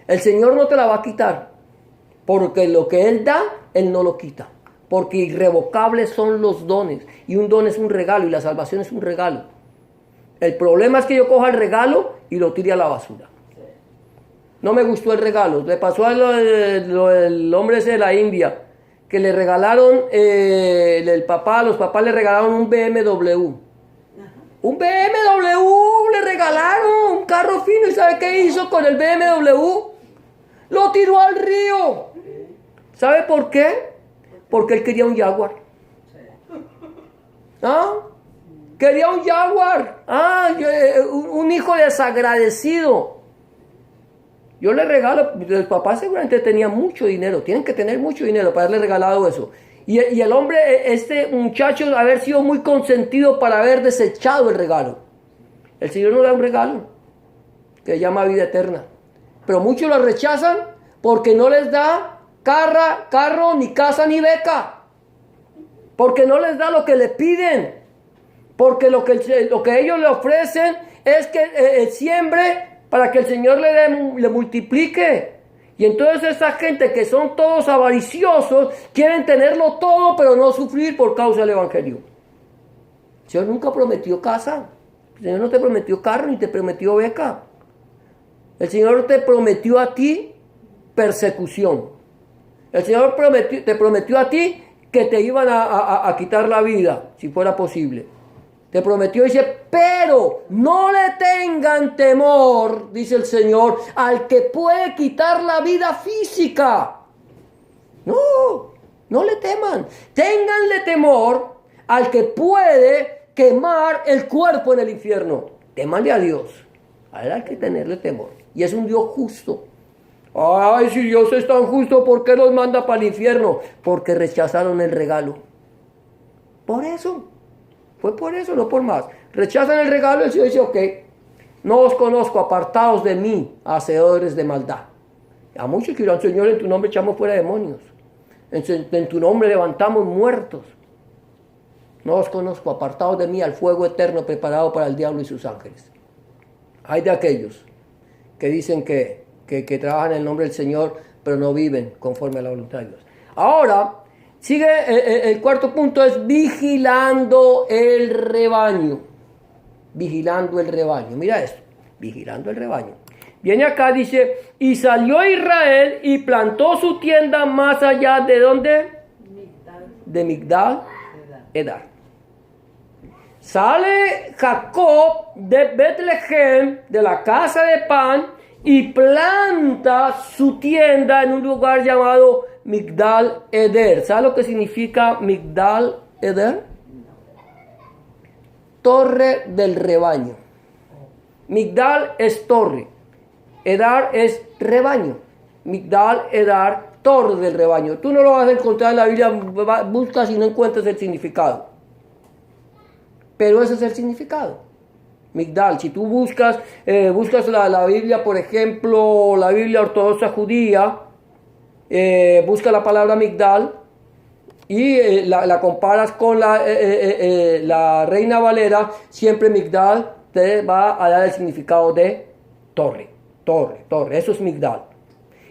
El Señor no te la va a quitar. Porque lo que Él da, Él no lo quita. Porque irrevocables son los dones. Y un don es un regalo y la salvación es un regalo. El problema es que yo coja el regalo y lo tire a la basura. No me gustó el regalo. Le pasó a el hombre ese de la India, que le regalaron, los papás le regalaron un BMW. Un BMW le regalaron, un carro fino. ¿Y sabe qué hizo con el BMW? Lo tiró al río. ¿Sabe por qué? Porque él quería un Jaguar. ¿Ah? Quería un Jaguar. Un hijo desagradecido. Yo le regalo, los papás seguramente tenían mucho dinero, tienen que tener mucho dinero para haberle regalado eso. Y el hombre, este muchacho, haber sido muy consentido para haber desechado el regalo. El Señor nos da un regalo que se llama vida eterna. Pero muchos lo rechazan porque no les da carro, ni casa, ni beca. Porque no les da lo que le piden. Porque lo que ellos le ofrecen es que siembre para que el Señor le multiplique. Y entonces esa gente que son todos avariciosos, quieren tenerlo todo, pero no sufrir por causa del Evangelio. El Señor nunca prometió casa. El Señor no te prometió carro, ni te prometió beca. El Señor te prometió a ti persecución. El Señor te prometió a ti que te iban a quitar la vida, si fuera posible. Te prometió, dice, pero no le tengan temor, dice el Señor, al que puede quitar la vida física. No le teman. Ténganle temor al que puede quemar el cuerpo en el infierno. Témanle a Dios. A él hay que tenerle temor. Y es un Dios justo. Ay, si Dios es tan justo, ¿por qué los manda para el infierno? Porque rechazaron el regalo. Por eso. Fue por eso, no por más. Rechazan el regalo y el Señor dice, ok, no os conozco, apartados de mí, hacedores de maldad. A muchos que dirán, Señor, en tu nombre echamos fuera demonios. En tu nombre levantamos muertos. no os conozco, apartados de mí al fuego eterno preparado para el diablo y sus ángeles. Hay de aquellos que dicen que trabajan en el nombre del Señor, pero no viven conforme a la voluntad de Dios. Ahora, sigue el cuarto punto, es vigilando el rebaño. Vigilando el rebaño. Mira esto, vigilando el rebaño. Viene acá, dice, y salió Israel y plantó su tienda más allá de ¿dónde? De Migdal Edar. Sale Jacob de Betlehem, de la casa de pan, y planta su tienda en un lugar llamado Migdal Eder. ¿Sabe lo que significa Migdal Eder? Torre del rebaño. Migdal es torre. Edar es rebaño. Migdal Edar, torre del rebaño. Tú no lo vas a encontrar en la Biblia, buscas y no encuentras el significado. Pero ese es el significado. Migdal, si tú buscas la Biblia, por ejemplo, la Biblia ortodoxa judía, busca la palabra Migdal y la comparas con la Reina Valera, siempre Migdal te va a dar el significado de torre, eso es Migdal.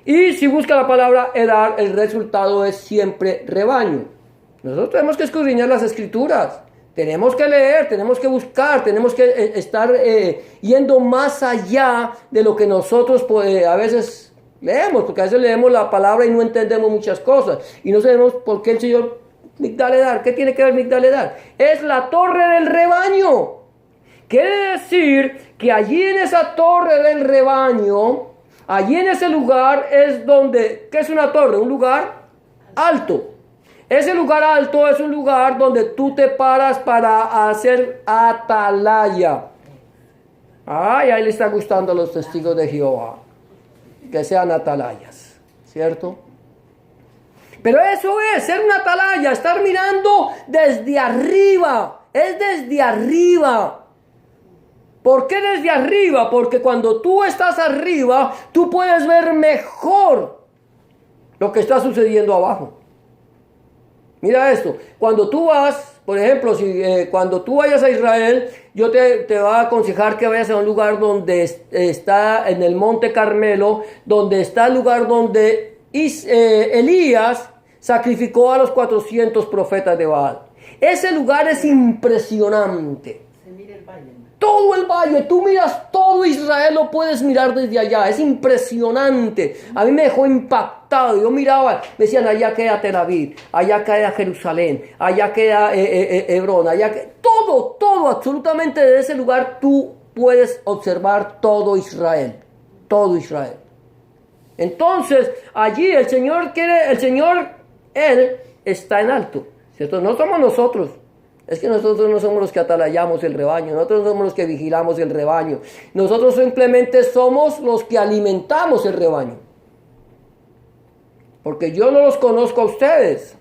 Y si busca la palabra Edar, el resultado es siempre rebaño. Nosotros tenemos que escudriñar las escrituras. Tenemos que leer, tenemos que buscar, tenemos que estar yendo más allá de lo que nosotros a veces leemos, porque a veces leemos la palabra y no entendemos muchas cosas. Y no sabemos por qué el Señor Migdal Edar. ¿Qué tiene que ver Migdal Edar? Es la torre del rebaño. Quiere decir que allí en esa torre del rebaño, allí en ese lugar es donde, ¿qué es una torre? Un lugar alto. Ese lugar alto es un lugar donde tú te paras para hacer atalaya. Ay, ahí le está gustando a los testigos de Jehová que sean atalayas, ¿cierto? Pero eso es, ser una atalaya, estar mirando desde arriba, es desde arriba. ¿Por qué desde arriba? Porque cuando tú estás arriba, tú puedes ver mejor lo que está sucediendo abajo. Mira esto, cuando tú vas, por ejemplo, cuando tú vayas a Israel, yo te voy a aconsejar que vayas a un lugar donde está en el Monte Carmelo, donde está el lugar donde Elías sacrificó a los 400 profetas de Baal. Ese lugar es impresionante. Se mira el valle, ¿no? Todo el valle, tú miras todo Israel, lo puedes mirar desde allá, es impresionante. A mí me dejó impactado, yo miraba, me decían, allá queda Tel Aviv, allá queda Jerusalén, allá queda Hebrón, allá queda, todo, absolutamente desde ese lugar tú puedes observar todo Israel. Entonces, allí el Señor, Él está en alto, ¿cierto? No somos nosotros. Es que nosotros no somos los que atalayamos el rebaño, nosotros somos los que vigilamos el rebaño. Nosotros simplemente somos los que alimentamos el rebaño. Porque yo no los conozco a ustedes,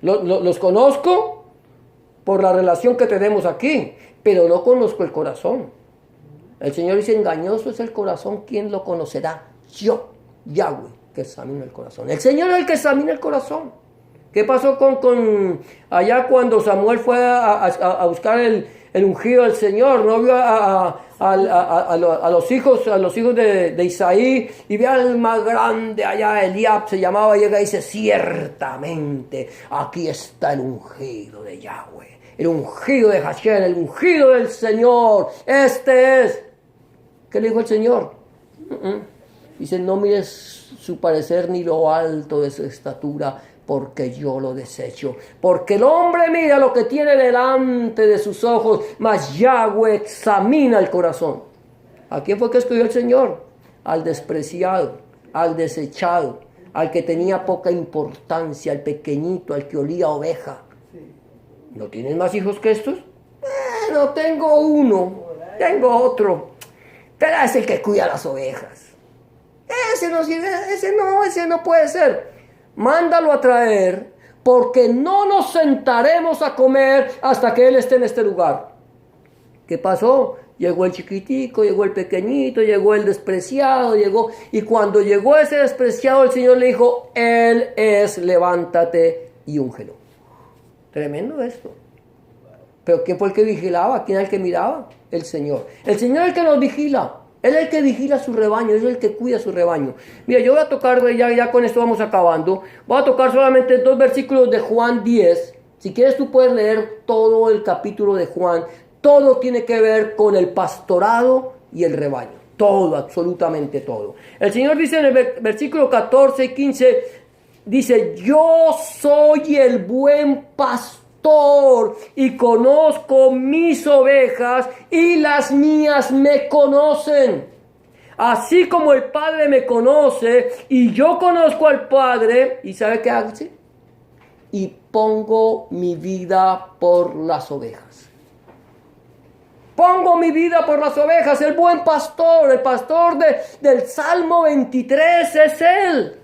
los conozco por la relación que tenemos aquí, pero no conozco el corazón. El Señor dice, engañoso es el corazón, ¿quién lo conocerá? Yo, Yahweh, que examino el corazón. El Señor es el que examina el corazón. ¿Qué pasó con allá cuando Samuel fue a buscar el ungido del Señor? No vio a los hijos de Isaí y vio al más grande allá, Eliab se llamaba, llega y dice, ciertamente aquí está el ungido de Yahweh, el ungido de Hashem, el ungido del Señor, este es. ¿Qué le dijo el Señor? Dice, no mires su parecer ni lo alto de su estatura, porque yo lo desecho. Porque el hombre mira lo que tiene delante de sus ojos, mas Yahweh examina el corazón. ¿A quién fue que escogió el Señor? Al despreciado, al desechado, al que tenía poca importancia, al pequeñito, al que olía a oveja. ¿No tienes más hijos que estos? No tengo uno, tengo otro, pero es el que cuida las ovejas. Ese no puede ser. Mándalo a traer, porque no nos sentaremos a comer hasta que Él esté en este lugar. ¿Qué pasó? Llegó el chiquitico, llegó el pequeñito, llegó el despreciado, y cuando llegó ese despreciado, el Señor le dijo, Él es, levántate y úngelo. Tremendo esto. Pero ¿quién fue el que vigilaba? ¿Quién era el que miraba? El Señor. El Señor es el que nos vigila. Él es el que vigila su rebaño, Él es el que cuida su rebaño. Mira, yo voy a tocar, ya con esto vamos acabando, voy a tocar solamente 2 versículos de Juan 10. Si quieres tú puedes leer todo el capítulo de Juan. Todo tiene que ver con el pastorado y el rebaño. Todo, absolutamente todo. El Señor dice en el versículo 14 y 15, dice, yo soy el buen pastor y conozco mis ovejas y las mías me conocen. Así como el Padre me conoce y yo conozco al Padre, ¿y sabe qué hace? Y pongo mi vida por las ovejas. Pongo mi vida por las ovejas. El buen pastor, el pastor del Salmo 23 es Él.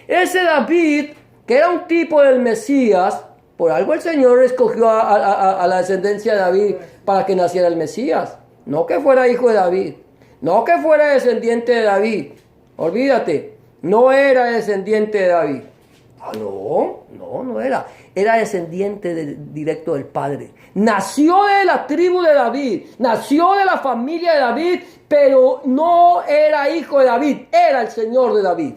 Ese David, que era un tipo del Mesías, por algo el Señor escogió a la descendencia de David para que naciera el Mesías. No que fuera hijo de David. No que fuera descendiente de David. Olvídate. No era descendiente de David. No era. Era descendiente directo del Padre. Nació de la tribu de David. Nació de la familia de David. Pero no era hijo de David. Era el Señor de David.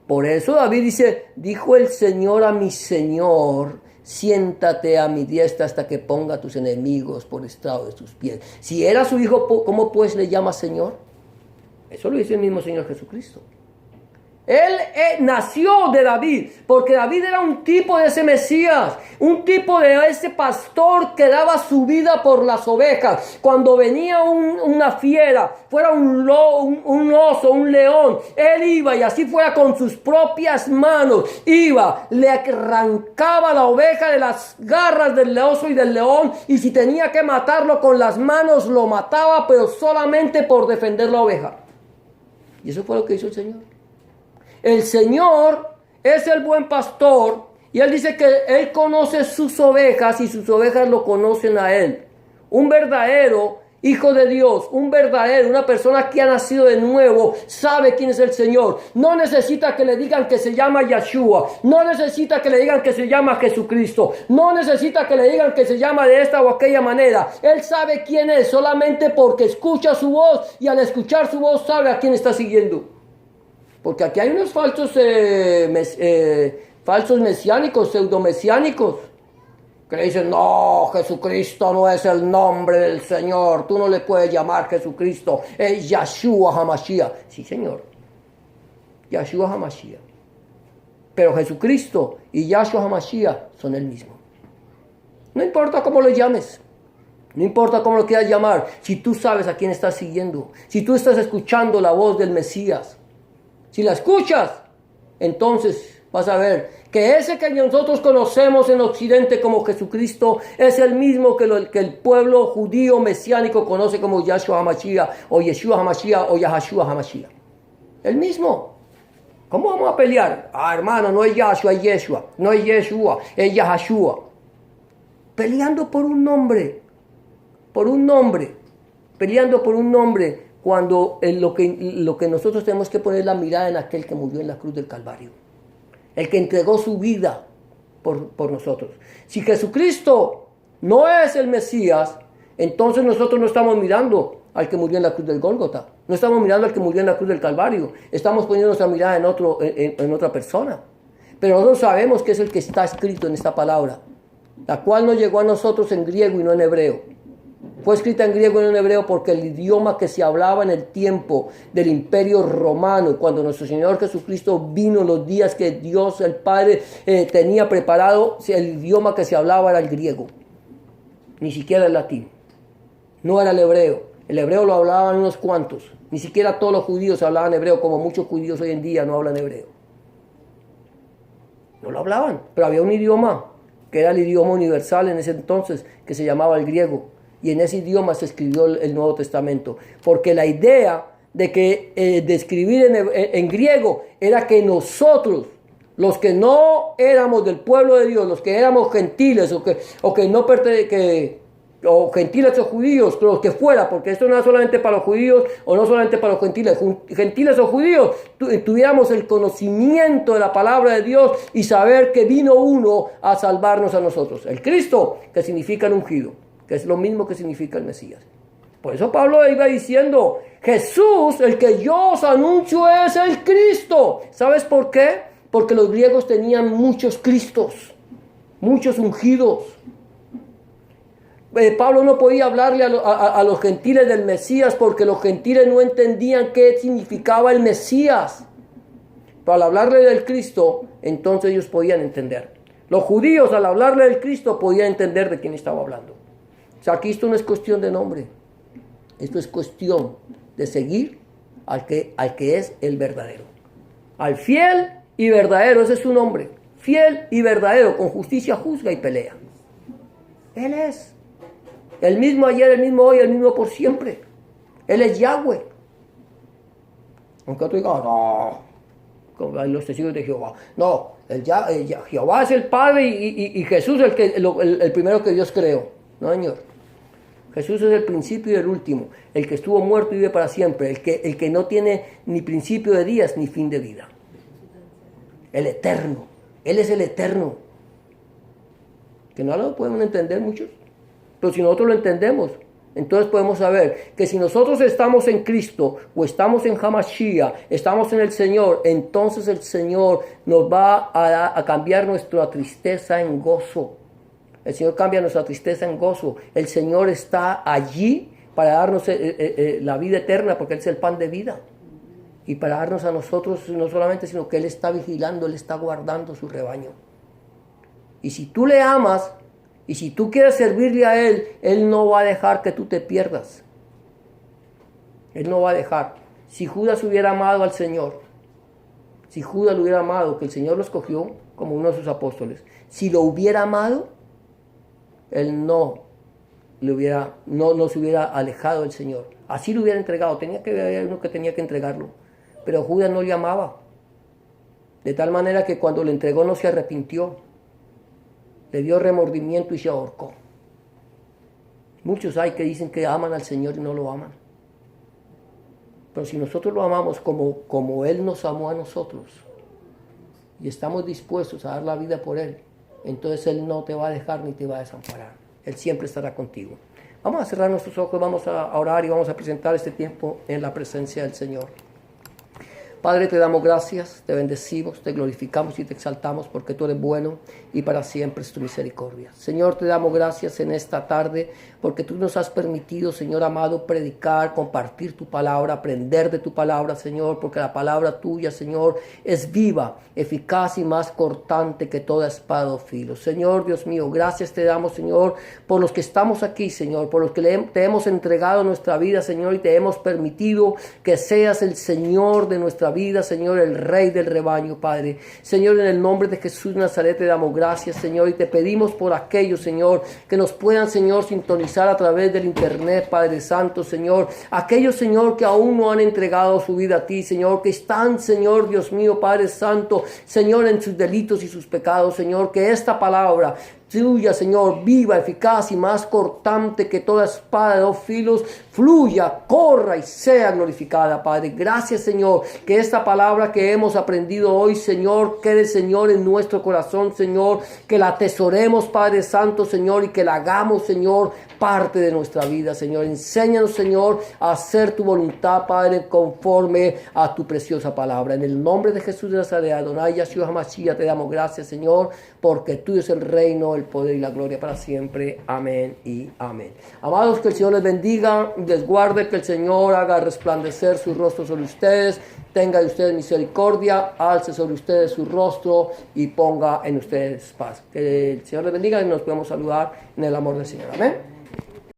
Por eso David dice, dijo el Señor a mi Señor, siéntate a mi diestra hasta que ponga a tus enemigos por estrado de tus pies. Si era su hijo, ¿cómo pues le llama Señor? Eso lo dice el mismo Señor Jesucristo. Él nació de David, porque David era un tipo de ese Mesías, un tipo de ese pastor que daba su vida por las ovejas. Cuando venía una fiera, fuera un oso, un león, él iba y así fuera con sus propias manos, iba, le arrancaba la oveja de las garras del oso y del león, y si tenía que matarlo con las manos, lo mataba, pero solamente por defender la oveja. Y eso fue lo que hizo el Señor. El Señor es el buen pastor y Él dice que Él conoce sus ovejas y sus ovejas lo conocen a Él. Un verdadero hijo de Dios, una persona que ha nacido de nuevo, sabe quién es el Señor. No necesita que le digan que se llama Yeshua. No necesita que le digan que se llama Jesucristo. No necesita que le digan que se llama de esta o aquella manera. Él sabe quién es solamente porque escucha su voz y al escuchar su voz sabe a quién está siguiendo. Porque aquí hay unos falsos mesiánicos, pseudomesiánicos, que le dicen, no, Jesucristo no es el nombre del Señor, tú no le puedes llamar Jesucristo, es Yeshua HaMashiach. Sí, Señor, Yeshua HaMashiach. Pero Jesucristo y Yeshua HaMashiach son el mismo. No importa cómo lo llames. No importa cómo lo quieras llamar, si tú sabes a quién estás siguiendo, si tú estás escuchando la voz del Mesías. Si la escuchas, entonces vas a ver que ese que nosotros conocemos en Occidente como Jesucristo es el mismo que el pueblo judío mesiánico conoce como Yahshua HaMashiach o Yeshua HaMashiach o Yahshua HaMashiach. El mismo. ¿Cómo vamos a pelear? Hermano, no es Yahshua, es Yeshua. No es Yeshua, es Yahshua. Peleando por un nombre. Peleando por un nombre. Cuando lo que nosotros tenemos que poner la mirada en aquel que murió en la cruz del Calvario. El que entregó su vida por nosotros. Si Jesucristo no es el Mesías, entonces nosotros no estamos mirando al que murió en la cruz del Gólgota. No estamos mirando al que murió en la cruz del Calvario. Estamos poniendo nuestra mirada en otra persona. Pero nosotros sabemos que es el que está escrito en esta palabra, la cual nos llegó a nosotros en griego y no en hebreo. Fue escrita en griego y no en hebreo porque el idioma que se hablaba en el tiempo del Imperio Romano, cuando nuestro Señor Jesucristo vino, los días que Dios el Padre tenía preparado, el idioma que se hablaba era el griego, ni siquiera el latín, no era el hebreo. El hebreo lo hablaban unos cuantos, ni siquiera todos los judíos hablaban hebreo, como muchos judíos hoy en día no hablan hebreo. No lo hablaban, pero había un idioma que era el idioma universal en ese entonces, que se llamaba el griego. Y en ese idioma se escribió el Nuevo Testamento. Porque la idea de escribir en griego era que nosotros, los que no éramos del pueblo de Dios, los que éramos gentiles o que o gentiles o judíos, los que fuera, porque esto no es solamente para los judíos o no solamente para los gentiles o judíos, tuviéramos el conocimiento de la palabra de Dios y saber que vino uno a salvarnos a nosotros, el Cristo, que significa el ungido, que es lo mismo que significa el Mesías. Por eso Pablo iba diciendo, Jesús, el que yo os anuncio, es el Cristo. ¿Sabes por qué? Porque los griegos tenían muchos Cristos, muchos ungidos. Pablo no podía hablarle a los gentiles del Mesías porque los gentiles no entendían qué significaba el Mesías. Pero al hablarle del Cristo, entonces ellos podían entender. Los judíos, al hablarle del Cristo, podían entender de quién estaba hablando. O sea, aquí esto no es cuestión de nombre. Esto es cuestión de seguir al que es el verdadero. Al fiel y verdadero, ese es su nombre. Fiel y verdadero, con justicia juzga y pelea. Él es. El mismo ayer, el mismo hoy, el mismo por siempre. Él es Yahweh. Aunque tú digas, no, como los testigos de Jehová. No, Jehová es el Padre y Jesús el primero que Dios creó. No, Señor. Jesús es el principio y el último, el que estuvo muerto y vive para siempre, el que no tiene ni principio de días ni fin de vida. El eterno. Él es el eterno. Que no lo podemos entender muchos. Pero si nosotros lo entendemos, entonces podemos saber que si nosotros estamos en Cristo o estamos en Hamashiach, estamos en el Señor, entonces el Señor nos va a cambiar nuestra tristeza en gozo. El Señor cambia nuestra tristeza en gozo. El Señor está allí para darnos la vida eterna, porque Él es el pan de vida. Y para darnos a nosotros no solamente, sino que Él está vigilando, Él está guardando su rebaño. Y si tú le amas, y si tú quieres servirle a Él, Él no va a dejar que tú te pierdas. Él no va a dejar. Si Judas hubiera amado al Señor, si Judas lo hubiera amado, que el Señor lo escogió como uno de sus apóstoles, si lo hubiera amado, él no se hubiera alejado del Señor. Así lo hubiera entregado. Tenía que haber uno que tenía que entregarlo. Pero Judas no le amaba. De tal manera que cuando le entregó no se arrepintió. Le dio remordimiento y se ahorcó. Muchos hay que dicen que aman al Señor y no lo aman. Pero si nosotros lo amamos como Él nos amó a nosotros y estamos dispuestos a dar la vida por Él, entonces Él no te va a dejar ni te va a desamparar. Él siempre estará contigo. Vamos a cerrar nuestros ojos, vamos a orar y vamos a presentar este tiempo en la presencia del Señor. Padre, te damos gracias, te bendecimos, te glorificamos y te exaltamos porque tú eres bueno y para siempre es tu misericordia. Señor, te damos gracias en esta tarde porque tú nos has permitido, Señor amado, predicar, compartir tu palabra, aprender de tu palabra, Señor, porque la palabra tuya, Señor, es viva, eficaz y más cortante que toda espada o filo. Señor, Dios mío, gracias te damos, Señor, por los que estamos aquí, Señor, por los que te hemos entregado nuestra vida, Señor, y te hemos permitido que seas el Señor de nuestra vida, Señor, el Rey del rebaño, Padre. Señor, en el nombre de Jesús de Nazaret te damos gracias, Señor, y te pedimos por aquellos, Señor, que nos puedan, Señor, sintonizar a través del internet, Padre Santo, Señor. Aquellos, Señor, que aún no han entregado su vida a ti, Señor, que están, Señor, Dios mío, Padre Santo, Señor, en sus delitos y sus pecados, Señor, que esta palabra tuya, Señor, viva, eficaz y más cortante que toda espada de dos filos, fluya, corra y sea glorificada, Padre. Gracias, Señor, que esta palabra que hemos aprendido hoy, Señor, quede, Señor, en nuestro corazón, Señor, que la atesoremos, Padre Santo, Señor, y que la hagamos, Señor, parte de nuestra vida, Señor. Enséñanos, Señor, a hacer tu voluntad, Padre, conforme a tu preciosa palabra. En el nombre de Jesús de Nazaret, Adonai Yahshua HaMashiach, te damos gracias, Señor, porque tuyo es el reino, el poder y la gloria para siempre. Amén y amén. Amados, que el Señor les bendiga, les guarde, que el Señor haga resplandecer su rostro sobre ustedes, tenga de ustedes misericordia, alce sobre ustedes su rostro y ponga en ustedes paz. Que el Señor les bendiga y nos podemos saludar en el amor del Señor. Amén.